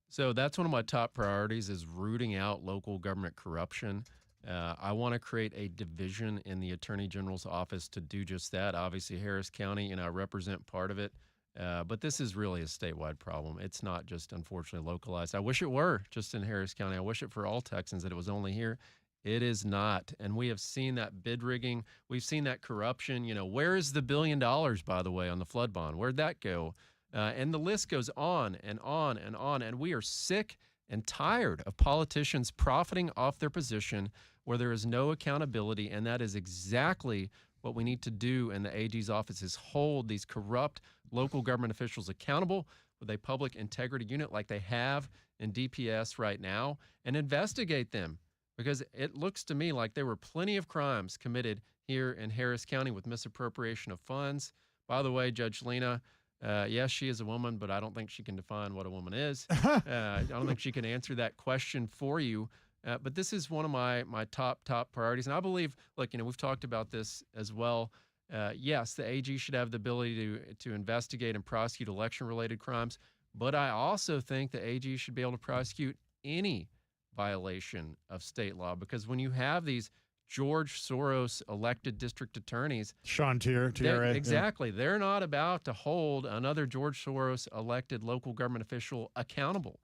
So that's one of my top priorities, is rooting out local government corruption. I want to create a division in the Attorney General's office to do just that. Obviously, Harris County, I represent part of it. But this is really a statewide problem. It's not just, unfortunately, localized. I wish it were just in Harris County. I wish it for all Texans that it was only here. It is not. And we have seen that bid rigging. We've seen that corruption. Where is the $1 billion, by the way, on the flood bond? Where'd that go? And the list goes on and on and on. And we are sick and tired of politicians profiting off their position where there is no accountability. And that is exactly what we need to do in the AG's office, is hold these corrupt local government officials accountable with a public integrity unit like they have in DPS right now, and investigate them. Because it looks to me like there were plenty of crimes committed here in Harris County with misappropriation of funds. By the way, Judge Lena, yes, she is a woman, but I don't think she can define what a woman is. I don't think she can answer that question for you. But this is one of my top priorities. And I believe, look, we've talked about this as well. Yes, the AG should have the ability to investigate and prosecute election-related crimes. But I also think the AG should be able to prosecute any violation of state law, because when you have these George Soros elected district attorneys, Sean Tier, exactly, they're not about to hold another George Soros elected local government official accountable.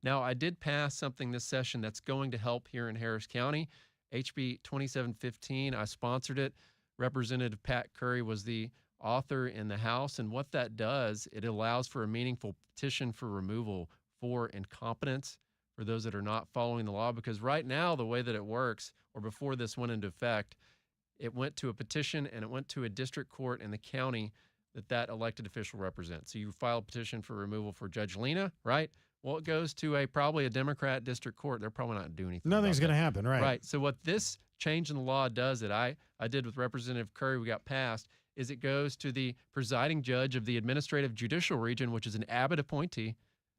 Now, I did pass something this session that's going to help here in Harris County, HB 2715. I sponsored it. Representative Pat Curry was the author in the House, and what that does, it allows for a meaningful petition for removal for incompetence for those that are not following the law. Because right now, the way that it works, or before this went into effect, it went to a petition and it went to a district court in the county that elected official represents. So you file a petition for removal for Judge Lena, right? Well, it goes to probably a Democrat district court. They're probably not doing anything. Nothing's going to happen, right? Right. So what this change in the law does, that I did with Representative Curry, we got passed, is it goes to the presiding judge of the administrative judicial region, which is an Abbott appointee.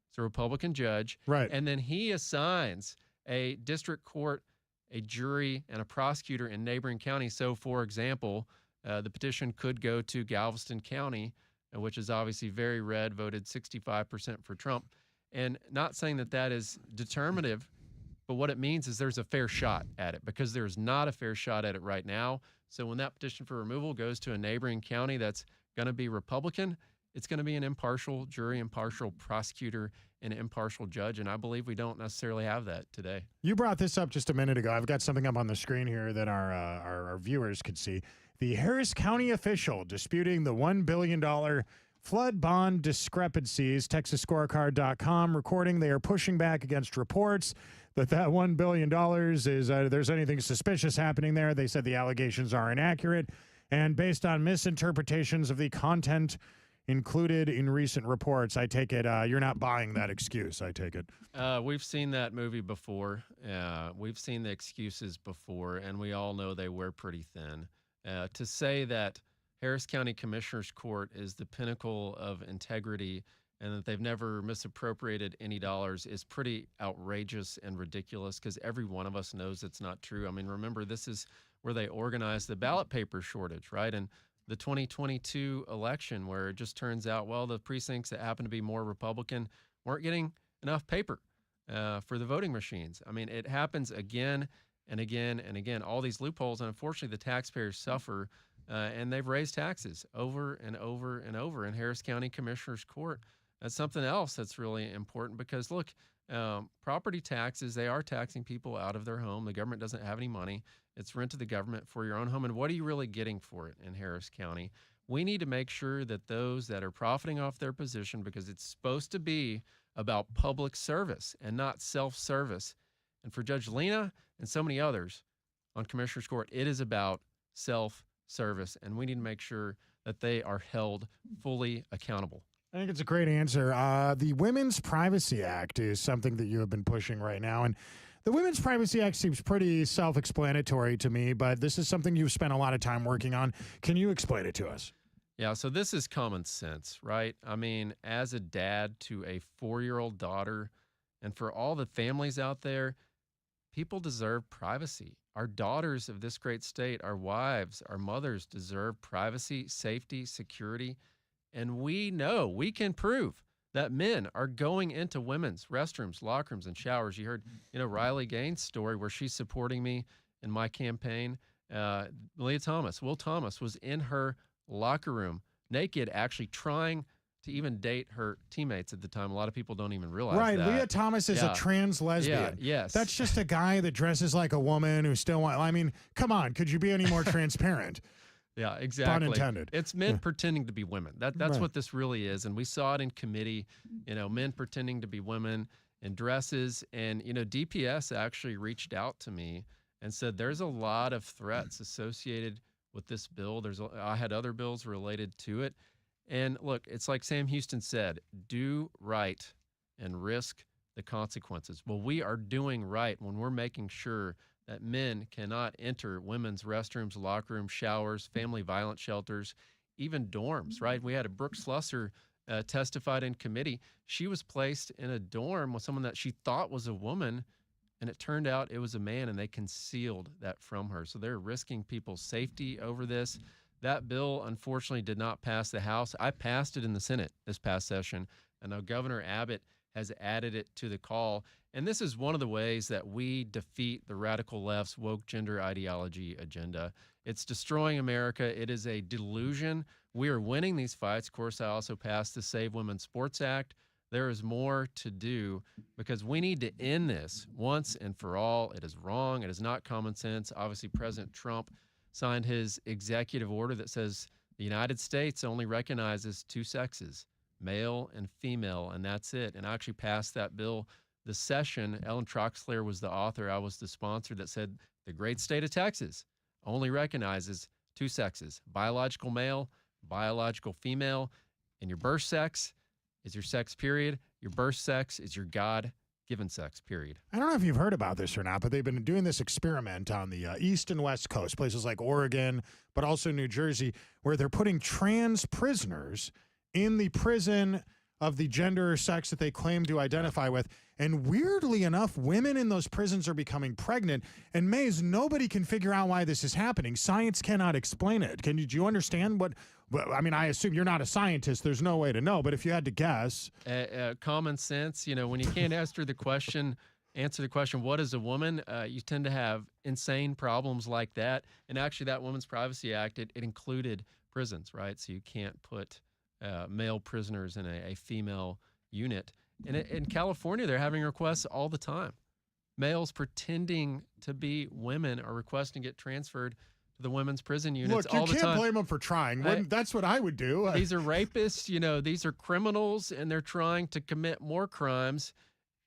It's a Republican judge. Right. And then he assigns a district court, a jury, and a prosecutor in neighboring counties. So, for example, the petition could go to Galveston County, which is obviously very red, voted 65% for Trump. And not saying that is determinative, but what it means is there's a fair shot at it, because there's not a fair shot at it right now. So when that petition for removal goes to a neighboring county that's going to be Republican, it's going to be an impartial jury, impartial prosecutor, and impartial judge. And I believe we don't necessarily have that today. You brought this up just a minute ago. I've got something up on the screen here that our viewers could see. The Harris County official disputing the $1 billion flood bond discrepancies. TexasScorecard.com recording they are pushing back against reports that $1 billion is there's anything suspicious happening there. They said the allegations are inaccurate and based on misinterpretations of the content included in recent reports. I take it you're not buying that excuse, I take it. We've seen that movie before. We've seen the excuses before, and we all know they wear pretty thin. To say that Harris County Commissioner's Court is the pinnacle of integrity and that they've never misappropriated any dollars is pretty outrageous and ridiculous, because every one of us knows it's not true. I mean, remember, this is where they organized the ballot paper shortage, right? And the 2022 election, where it just turns out, well, the precincts that happen to be more Republican weren't getting enough paper for the voting machines. I mean, it happens again and again and again, all these loopholes, and unfortunately the taxpayers suffer, and they've raised taxes over and over and over in Harris County Commissioner's Court. That's something else that's really important, because, look, property taxes, they are taxing people out of their home. The government doesn't have any money. It's rent to the government for your own home. And what are you really getting for it in Harris County? We need to make sure that those that are profiting off their position, because it's supposed to be about public service and not self-service. And for Judge Lena and so many others on Commissioner's Court, it is about self-service. And we need to make sure that they are held fully accountable. I think it's a great answer. The Women's Privacy Act is something that you have been pushing right now. And the Women's Privacy Act seems pretty self-explanatory to me, but this is something you've spent a lot of time working on. Can you explain it to us? Yeah, so this is common sense, right? I mean, as a dad to a 4-year-old daughter, and for all the families out there, people deserve privacy. Our daughters of this great state, our wives, our mothers deserve privacy, safety, security. And we know, we can prove that men are going into women's restrooms, locker rooms, and showers. You heard, Riley Gaines' story where she's supporting me in my campaign. Will Thomas was in her locker room naked, actually trying to even date her teammates at the time. A lot of people don't even realize Right, that. Leah Thomas is a trans lesbian. Yeah, yes. That's just a guy that dresses like a woman who still wants. I mean, come on, could you be any more transparent? Yeah, exactly. Pun intended. It's men pretending to be women. That's what this really is. And we saw it in committee, men pretending to be women in dresses. And, DPS actually reached out to me and said there's a lot of threats associated with this bill. I had other bills related to it. And look, it's like Sam Houston said, do right and risk the consequences. Well, we are doing right when we're making sure that men cannot enter women's restrooms, locker rooms, showers, family violence shelters, even dorms, right? We had a Brooke Slusser testified in committee. She was placed in a dorm with someone that she thought was a woman, and it turned out it was a man, and they concealed that from her. So they're risking people's safety over this. That bill, unfortunately, did not pass the House. I passed it in the Senate this past session, and now Governor Abbott has added it to the call. And this is one of the ways that we defeat the radical left's woke gender ideology agenda. It's destroying America. It is a delusion. We are winning these fights. Of course, I also passed the Save Women's Sports Act. There is more to do because we need to end this once and for all. It is wrong. It is not common sense. Obviously, President Trump signed his executive order that says the United States only recognizes two sexes, male and female, and that's it. And I actually passed that bill this session. Ellen Troxler was the author. I was the sponsor that said the great state of Texas only recognizes two sexes, biological male, biological female, and your birth sex is your sex, period. Your birth sex is your God-given sex, period. I don't know if you've heard about this or not, but they've been doing this experiment on the East and West Coast, places like Oregon, but also New Jersey, where they're putting trans prisoners in the prison of the gender or sex that they claim to identify with. And weirdly enough, women in those prisons are becoming pregnant. And Mays, nobody can figure out why this is happening. Science cannot explain it. Do you understand what? I mean, I assume you're not a scientist. There's no way to know. But if you had to guess, common sense. When you can't answer the question, what is a woman? You tend to have insane problems like that. And actually, that Women's Privacy Act, it included prisons, right? So you can't put male prisoners in a female unit. And in California, they're having requests all the time. Males pretending to be women are requesting to get transferred to the women's prison units all the time. Look, you can't blame them for trying. That's what I would do. These are rapists, these are criminals, and they're trying to commit more crimes.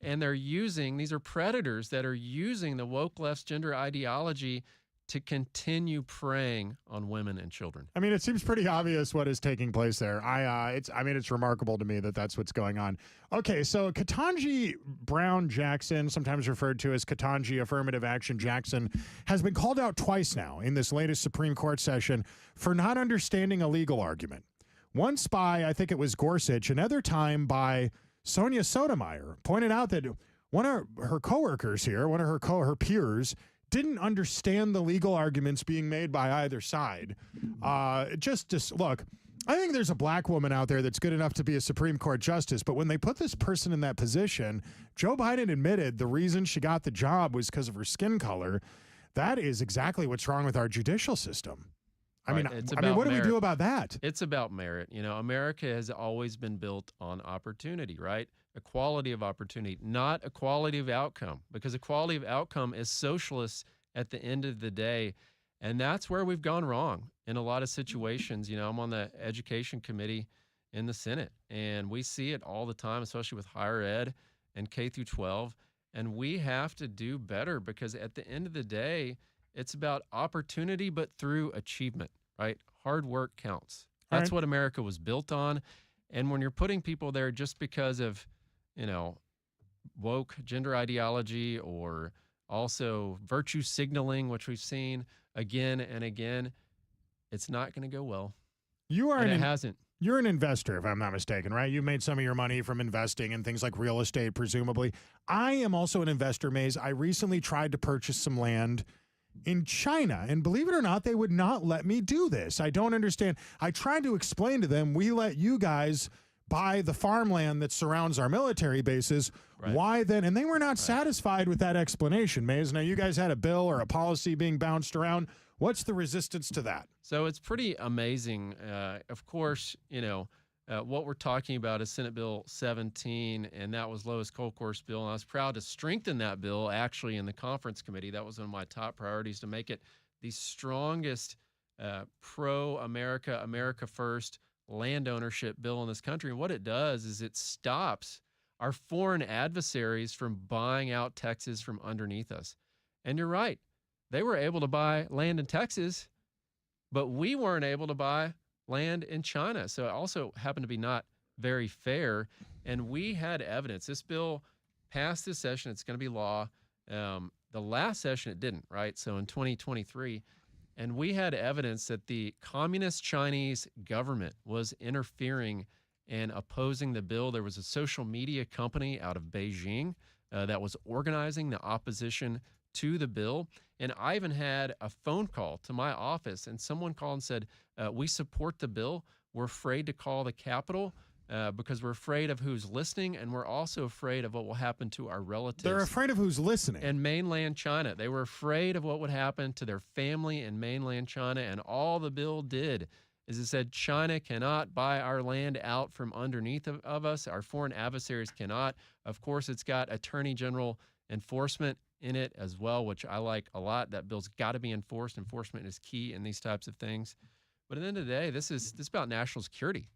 And these are predators that are using the woke left's gender ideology to continue preying on women and children. I mean, it seems pretty obvious what is taking place there. It's remarkable to me that that's what's going on. Okay, so Ketanji Brown Jackson, sometimes referred to as Ketanji Affirmative Action Jackson, has been called out twice now in this latest Supreme Court session for not understanding a legal argument. Once by, I think it was Gorsuch, another time by Sonia Sotomayor, pointed out that one of her coworkers here, one of her peers, didn't understand the legal arguments being made by either side. Look, I think there's a black woman out there that's good enough to be a Supreme Court justice, but when they put this person in that position, Joe Biden admitted the reason she got the job was because of her skin color. That is exactly what's wrong with our judicial system. What do we do about that? It's about merit. America has always been built on opportunity, right? Equality of opportunity, not equality of outcome, because equality of outcome is socialist at the end of the day. And that's where we've gone wrong in a lot of situations. I'm on the education committee in the Senate, and we see it all the time, especially with higher ed and K through 12. And we have to do better because at the end of the day, it's about opportunity, but through achievement, right? Hard work counts. That's what America was built on. And when you're putting people there just because of, woke gender ideology or also virtue signaling, which we've seen again and again, it's not going to go well. It hasn't. You're an investor, if I'm not mistaken, right? You've made some of your money from investing in things like real estate, presumably. I am also an investor, Mays. I recently tried to purchase some land in China, and believe it or not, they would not let me do this. I don't understand. I tried to explain to them, we let you guys buy the farmland that surrounds our military bases. Right. Why then? And they were not satisfied with that explanation, Mays. Now, you guys had a bill or a policy being bounced around. What's the resistance to that? So it's pretty amazing. Of course, what we're talking about is Senate Bill 17, and that was Lois Colcourt's bill. And I was proud to strengthen that bill actually in the conference committee. That was one of my top priorities, to make it the strongest pro-America, America First land ownership bill in this country. And what it does is it stops our foreign adversaries from buying out Texas from underneath us. And you're right. They were able to buy land in Texas, but we weren't able to buy land in China. So it also happened to be not very fair. And we had evidence. This bill passed this session. It's going to be law. The last session, it didn't, right? So in 2023, and we had evidence that the communist Chinese government was interfering and opposing the bill. There was a social media company out of Beijing that was organizing the opposition to the bill. And I even had a phone call to my office, and someone called and said, we support the bill. We're afraid to call the Capitol because we're afraid of who's listening, and we're also afraid of what will happen to our relatives. They're afraid of who's listening. In mainland China. They were afraid of what would happen to their family in mainland China, and all the bill did is it said China cannot buy our land out from underneath of us. Our foreign adversaries cannot. Of course, it's got Attorney General enforcement in it as well, which I like a lot. That bill's got to be enforced. Enforcement is key in these types of things. But at the end of the day, this is about national security.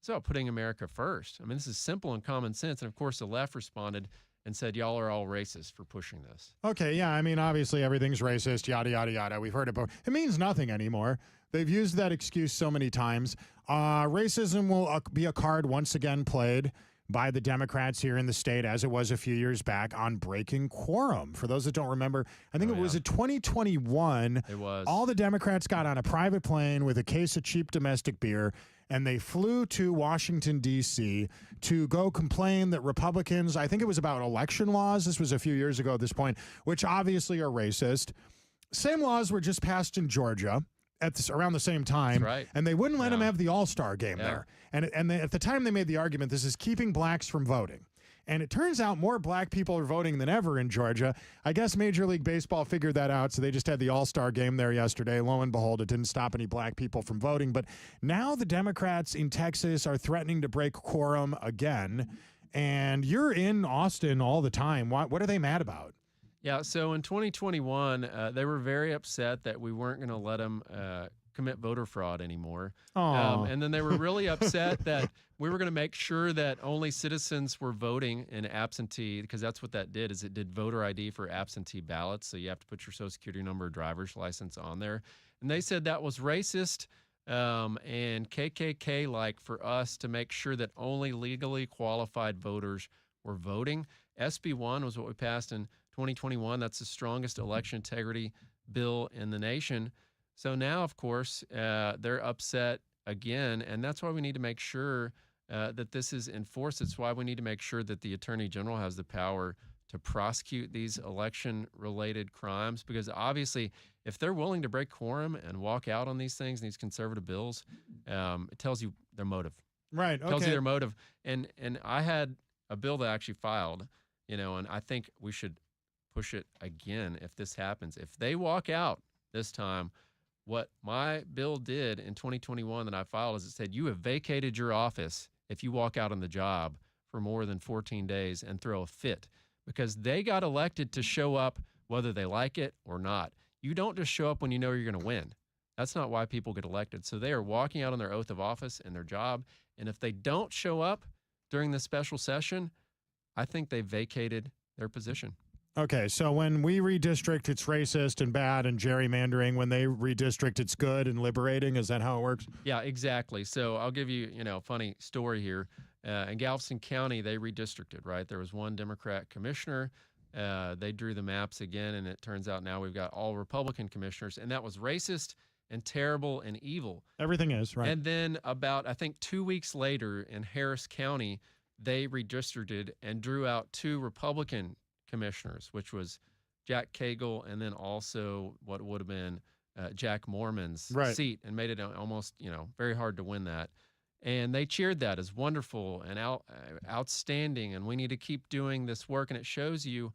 It's about putting America first. I mean, this is simple and common sense. And of course, the left responded and said, y'all are all racist for pushing this. Okay, yeah, I mean, obviously everything's racist, yada, yada, yada. We've heard it before. It means nothing anymore. They've used that excuse so many times. Racism will be a card once again played by the Democrats here in the state, as it was a few years back, on breaking quorum. For those that don't remember, I think it was in 2021. It was. All the Democrats got on a private plane with a case of cheap domestic beer, and they flew to Washington, D.C. to go complain that Republicans, I think it was about election laws, this was a few years ago at this point, which obviously are racist. Same laws were just passed in Georgia around the same time, That's right. and they wouldn't let them have the All-Star game Yeah. there. And at the time they made the argument, this is keeping blacks from voting. And it turns out more black people are voting than ever in Georgia. I guess Major League Baseball figured that out, so they just had the All-Star game there yesterday. Lo and behold, it didn't stop any black people from voting. But now the Democrats in Texas are threatening to break quorum again. And you're in Austin all the time. What are they mad about? Yeah, so in 2021, they were very upset that we weren't going to let them commit voter fraud anymore. And then they were really upset that we were going to make sure that only citizens were voting in absentee, because that's what that did, is it did voter ID for absentee ballots. So you have to put your social security number or driver's license on there. And they said that was racist and KKK-like for us to make sure that only legally qualified voters were voting. SB 1 was what we passed in 2021. That's the strongest election integrity bill in the nation. So now, of course, they're upset again, and that's why we need to make sure that this is enforced. It's why we need to make sure that the Attorney General has the power to prosecute these election-related crimes, because obviously, if they're willing to break quorum and walk out on these things, these conservative bills, it tells you their motive. Right, okay. It tells you their motive. And I had a bill that I actually filed, and I think we should push it again if this happens. If they walk out this time, what my bill did in 2021 that I filed is it said you have vacated your office if you walk out on the job for more than 14 days and throw a fit, because they got elected to show up whether they like it or not. You don't just show up when you know you're going to win. That's not why people get elected. So they are walking out on their oath of office and their job. And if they don't show up during the special session, I think they vacated their position. Okay, so when we redistrict, it's racist and bad and gerrymandering. When they redistrict, it's good and liberating. Is that how it works? Yeah, exactly. So I'll give you, a funny story here. In Galveston County, they redistricted, right? There was one Democrat commissioner. They drew the maps again, and it turns out now we've got all Republican commissioners, and that was racist and terrible and evil. Everything is, right. And then about, I think, 2 weeks later in Harris County, they redistricted and drew out 2 Republican commissioners, which was Jack Cagle and then also what would have been Jack Mormon's seat, and made it almost, very hard to win that. And they cheered that as wonderful and outstanding, and we need to keep doing this work. And it shows you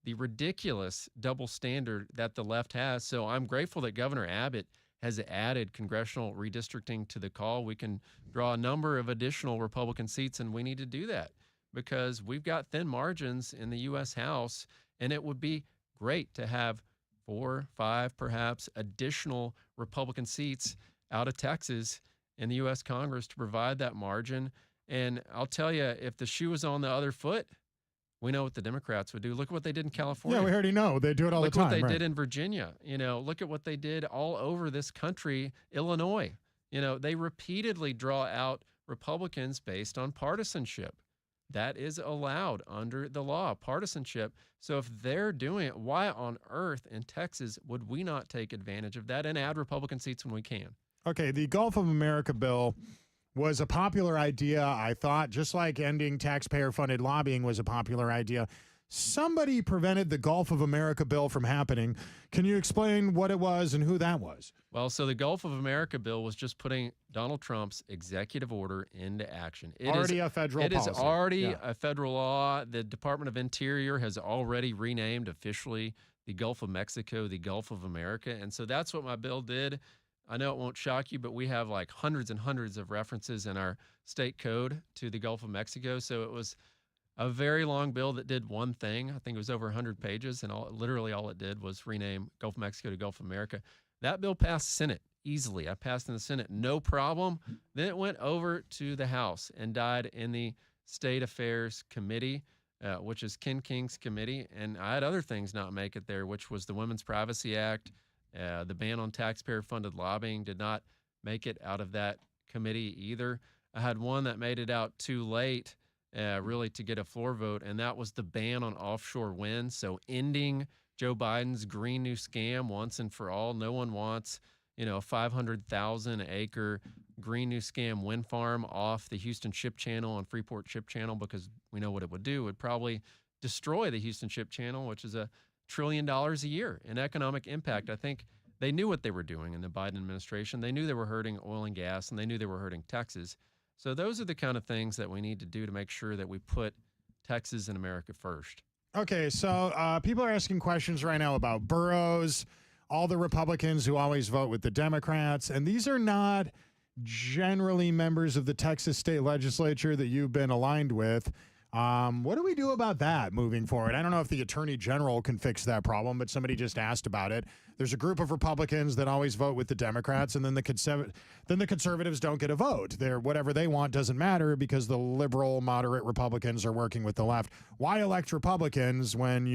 the ridiculous double standard that the left has. So I'm grateful that Governor Abbott has added congressional redistricting to the call. We can draw a number of additional Republican seats, and we need to do that because we've got thin margins in the U.S. House, and it would be great to have 4, 5, perhaps additional Republican seats out of Texas in the U.S. Congress to provide that margin. And I'll tell you, if the shoe was on the other foot, we know what the Democrats would do. Look at what they did in California. Yeah, we already know. They do it all the time. Look what they right. did in Virginia. Look at what they did all over this country. Illinois, they repeatedly draw out Republicans based on partisanship. That is allowed under the law, partisanship. So if they're doing it, why on earth in Texas would we not take advantage of that and add Republican seats when we can? Okay, the Gulf of America bill was a popular idea, I thought, just like ending taxpayer-funded lobbying was a popular idea. Somebody prevented the Gulf of America bill from happening. Can you explain what it was and who that was? Well, so the Gulf of America bill was just putting Donald Trump's executive order into action. It is a federal policy. It is already a federal law. The Department of Interior has already renamed officially the Gulf of Mexico the Gulf of America. And so that's what my bill did. I know it won't shock you, but we have like hundreds and hundreds of references in our state code to the Gulf of Mexico. So it was a very long bill that did one thing. I think it was over 100 pages, and literally all it did was rename Gulf of Mexico to Gulf of America. That bill passed the Senate easily. I passed in the Senate, no problem. Then it went over to the House and died in the State Affairs Committee, which is Ken King's committee. And I had other things not make it there, which was the Women's Privacy Act. The ban on taxpayer-funded lobbying did not make it out of that committee either. I had one that made it out too late, really, to get a floor vote, and that was the ban on offshore wind. So ending Joe Biden's Green New Scam once and for all. No one wants, a 500,000-acre Green New Scam wind farm off the Houston Ship Channel and Freeport Ship Channel, because we know what it would do. It would probably destroy the Houston Ship Channel, which is $1 trillion a year in economic impact. I think they knew what they were doing in the Biden administration. They knew they were hurting oil and gas, and they knew they were hurting Texas. So those are the kind of things that we need to do to make sure that we put Texas and America first. Okay, so people are asking questions right now about boroughs, all the Republicans who always vote with the Democrats, and these are not generally members of the Texas state legislature that you've been aligned with. What do we do about that moving forward? I don't know if the Attorney General can fix that problem, but somebody just asked about it. There's a group of Republicans that always vote with the Democrats, and then the conservatives don't get a vote. Whatever they want doesn't matter because the liberal, moderate Republicans are working with the left. Why elect Republicans when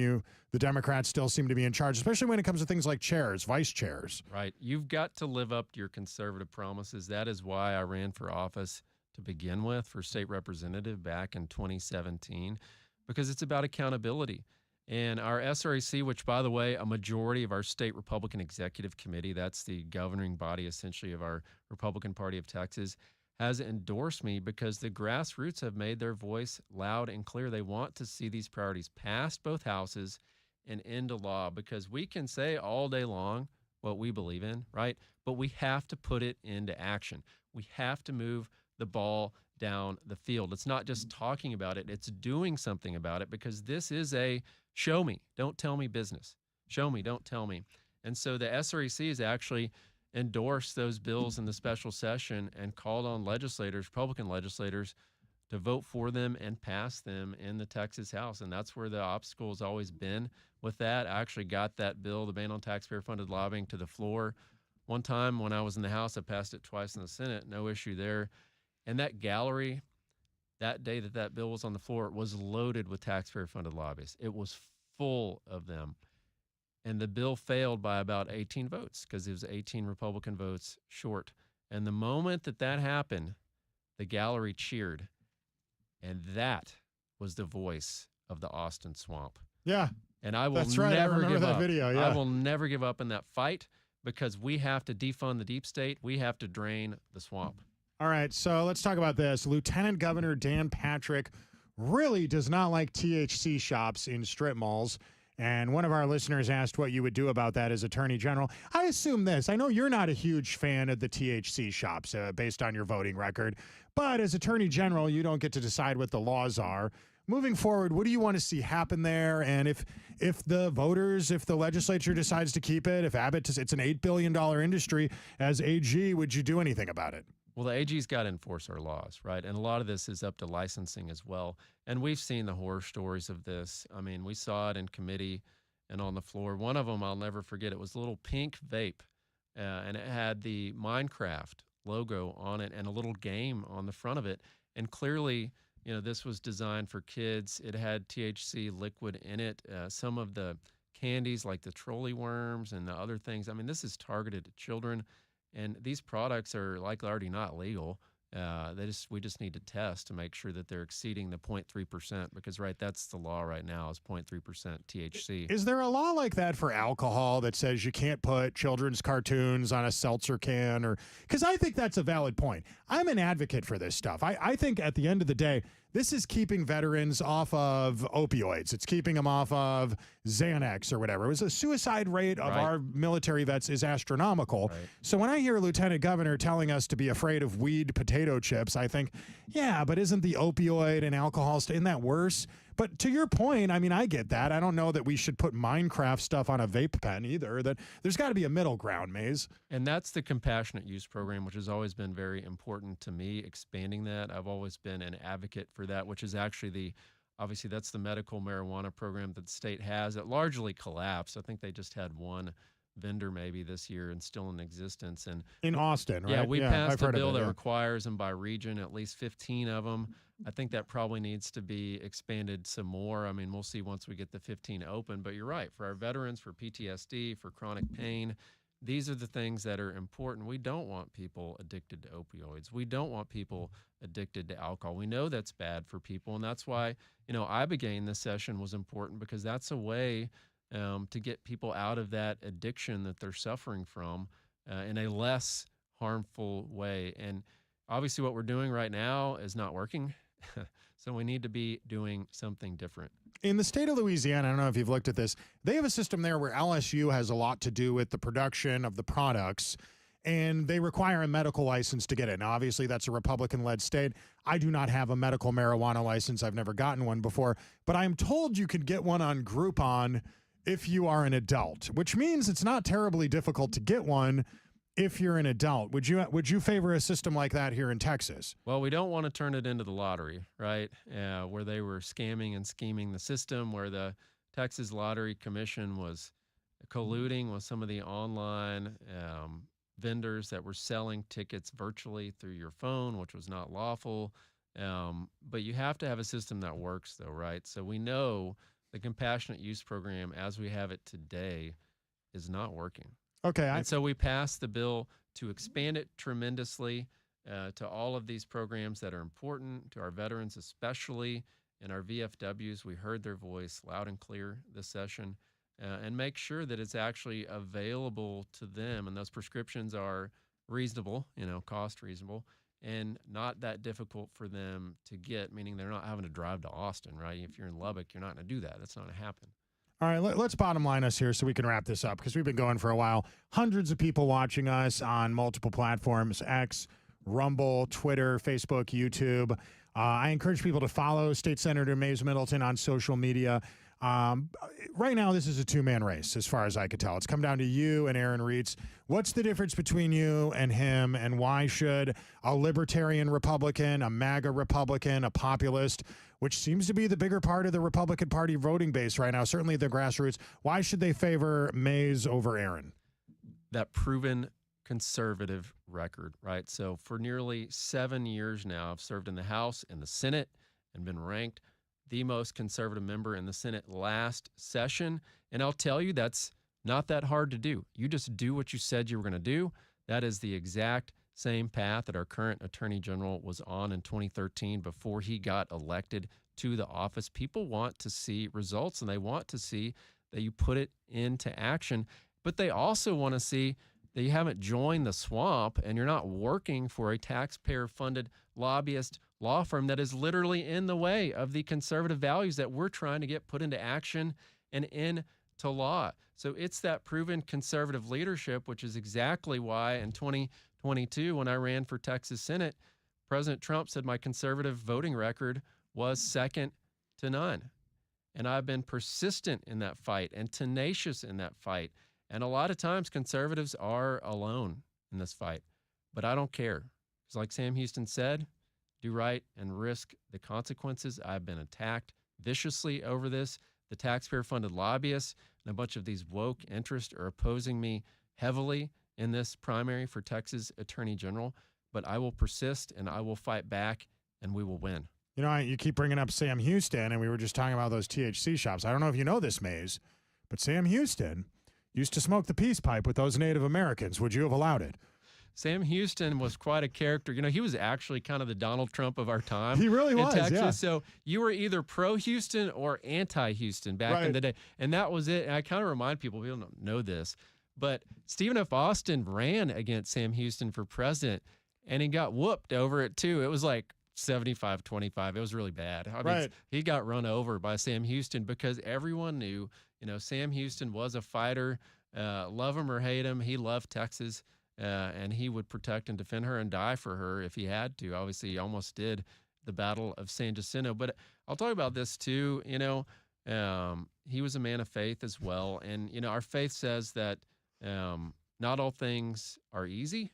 the Democrats still seem to be in charge, especially when it comes to things like chairs, vice chairs? Right. You've got to live up to your conservative promises. That is why I ran for office to begin with, for state representative back in 2017, because it's about accountability. And our SREC, which, by the way, a majority of our state Republican Executive Committee, that's the governing body essentially of our Republican Party of Texas, has endorsed me because the grassroots have made their voice loud and clear. They want to see these priorities passed both houses and into law, because we can say all day long what we believe in, right? But we have to put it into action. We have to move the ball down the field. It's not just talking about it, it's doing something about it, because this is a show me, don't tell me business. Show me, don't tell me. And so the SREC has actually endorsed those bills in the special session and called on legislators, Republican legislators, to vote for them and pass them in the Texas House. And that's where the obstacle has always been with that. I actually got that bill, the ban on taxpayer-funded lobbying, to the floor. One time when I was in the House, I passed it twice in the Senate, no issue there. And that gallery, that day that bill was on the floor, was loaded with taxpayer-funded lobbyists. It was full of them. And the bill failed by about 18 votes because it was 18 Republican votes short. And the moment that happened, the gallery cheered. And that was the voice of the Austin Swamp. Yeah. And I will that's right. never I remember give that up. Video, yeah. I will never give up in that fight, because we have to defund the deep state. We have to drain the swamp. All right, so let's talk about this. Lieutenant Governor Dan Patrick really does not like THC shops in strip malls, And one of our listeners asked what you would do about that as Attorney General. I assume this. I know you're not a huge fan of the THC shops based on your voting record, but as Attorney General, you don't get to decide what the laws are. Moving forward, what do you want to see happen there? And if the voters, if the legislature decides to keep it, if Abbott, it's an $8 billion industry, as AG, would you do anything about it? Well, the AG's got to enforce our laws, right? And a lot of this is up to licensing as well. And we've seen the horror stories of this. I mean, we saw it in committee and on the floor. One of them, I'll never forget, it was a little pink vape, and it had the Minecraft logo on it and a little game on the front of it. And clearly, you know, this was designed for kids. It had THC liquid in it. Some of the candies like the trolley worms and the other things, I mean, this is targeted at children. And these products are likely already not legal. We just need to test to make sure that they're exceeding the 0.3%, because that's the law right now is 0.3% THC. Is there a law like that for alcohol that says you can't put children's cartoons on a seltzer can? Or because I think that's a valid point. I'm an advocate for this stuff. I think at the end of the day, this is keeping veterans off of opioids. It's keeping them off of Xanax or whatever. It was a suicide rate of our military vets is astronomical. Right. So when I hear a lieutenant governor telling us to be afraid of weed potato chips, I think, yeah, but isn't the opioid and alcohol, isn't that worse? But to your point, I mean, I get that. I don't know that we should put Minecraft stuff on a vape pen either. That there's got to be a middle ground, Maze. And that's the compassionate use program, which has always been very important to me, expanding that. I've always been an advocate for that, which is actually obviously that's the medical marijuana program that the state has. It largely collapsed. I think they just had one vendor maybe this year and still in existence. And in Austin, right? Yeah, we passed a bill that yeah. requires them by region, at least 15 of them. I think that probably needs to be expanded some more. I mean, we'll see once we get the 15 open, but you're right. For our veterans, for PTSD, for chronic pain, these are the things that are important. We don't want people addicted to opioids. We don't want people addicted to alcohol. We know that's bad for people, and that's why, Ibogaine this session was important, because that's a way to get people out of that addiction that they're suffering from in a less harmful way. And obviously what we're doing right now is not working. So we need to be doing something different. In the state of Louisiana, I don't know if you've looked at this, they have a system there where LSU has a lot to do with the production of the products, and they require a medical license to get it. Now, obviously, that's a Republican-led state. I do not have a medical marijuana license. I've never gotten one before, but I'm told you can get one on Groupon if you are an adult, which means it's not terribly difficult to get one if you're an adult. Would you favor a system like that here in Texas? Well, we don't want to turn it into the lottery, right? Where they were scamming and scheming the system, where the Texas Lottery Commission was colluding with some of the online vendors that were selling tickets virtually through your phone, which was not lawful. But you have to have a system that works, though, right? So we know the compassionate use program as we have it today is not working. Okay. And so we passed the bill to expand it tremendously to all of these programs that are important to our veterans, especially, and our VFWs. We heard their voice loud and clear this session, and make sure that it's actually available to them. And those prescriptions are reasonable, cost reasonable, and not that difficult for them to get, meaning they're not having to drive to Austin, right? If you're in Lubbock, you're not going to do that. That's not going to happen. All right, let's bottom line us here so we can wrap this up, because we've been going for a while. Hundreds of people watching us on multiple platforms, X, Rumble, Twitter, Facebook, YouTube. I encourage people to follow State Senator Mays Middleton on social media. Right now, this is a two-man race, as far as I could tell. It's come down to you and Aaron Reitz. What's the difference between you and him, and why should a libertarian Republican, a MAGA Republican, a populist, which seems to be the bigger part of the Republican Party voting base right now, certainly the grassroots, why should they favor Mays over Aaron? That proven conservative record, right? So for nearly 7 years now, I've served in the House and the Senate and been ranked the most conservative member in the Senate last session. And I'll tell you, that's not that hard to do. You just do what you said you were going to do. That is the exact same path that our current Attorney General was on in 2013 before he got elected to the office. People want to see results, and they want to see that you put it into action. But they also want to see that you haven't joined the swamp and you're not working for a taxpayer-funded lobbyist law firm that is literally in the way of the conservative values that we're trying to get put into action and into law. So it's that proven conservative leadership, which is exactly why in 2022, when I ran for Texas Senate, President Trump said my conservative voting record was second to none. And I've been persistent in that fight and tenacious in that fight. And a lot of times conservatives are alone in this fight, but I don't care. Because like Sam Houston said, do right and risk the consequences. I've been attacked viciously over this. The taxpayer-funded lobbyists and a bunch of these woke interests are opposing me heavily in this primary for Texas Attorney General. But I will persist and I will fight back and we will win. You know, you keep bringing up Sam Houston, and we were just talking about those THC shops. I don't know if you know this, Maze, but Sam Houston used to smoke the peace pipe with those Native Americans. Would you have allowed it? Sam Houston was quite a character. You know, he was actually kind of the Donald Trump of our time. He really in was, Texas. yeah. So you were either pro-Houston or anti-Houston back in the day. And that was it. And I kind of remind people don't know this, but Stephen F. Austin ran against Sam Houston for president, and he got whooped over it, too. It was like 75-25. It was really bad. I mean, he got run over by Sam Houston because everyone knew, Sam Houston was a fighter. Love him or hate him, he loved Texas, and he would protect and defend her and die for her if he had to. Obviously, he almost did the Battle of San Jacinto. But I'll talk about this, too. He was a man of faith as well. And, our faith says that not all things are easy,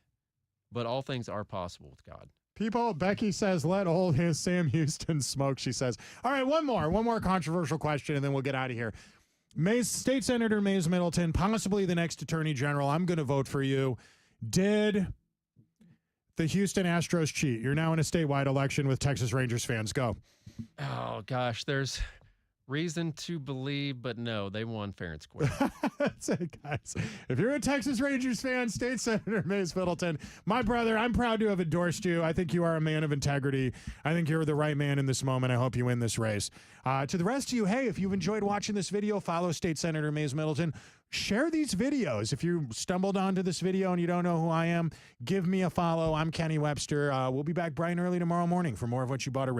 but all things are possible with God. People, Becky says, let old Sam Houston smoke, she says. All right, one more controversial question, and then we'll get out of here. State Senator Mays Middleton, possibly the next Attorney General. I'm going to vote for you. Did the Houston Astros cheat? You're now in a statewide election with Texas Rangers fans. Go. Oh, gosh, there's reason to believe, but no, they won fair and square. That's it, guys. If you're a Texas Rangers fan, State Senator Mays Middleton, my brother, I'm proud to have endorsed you. I think you are a man of integrity. I think you're the right man in this moment. I hope you win this race. To the rest of you, hey, if you've enjoyed watching this video, follow State Senator Mays Middleton. Share these videos. If you stumbled onto this video and you don't know who I am, give me a follow. I'm Kenny Webster. We'll be back bright and early tomorrow morning for more of What You Bought.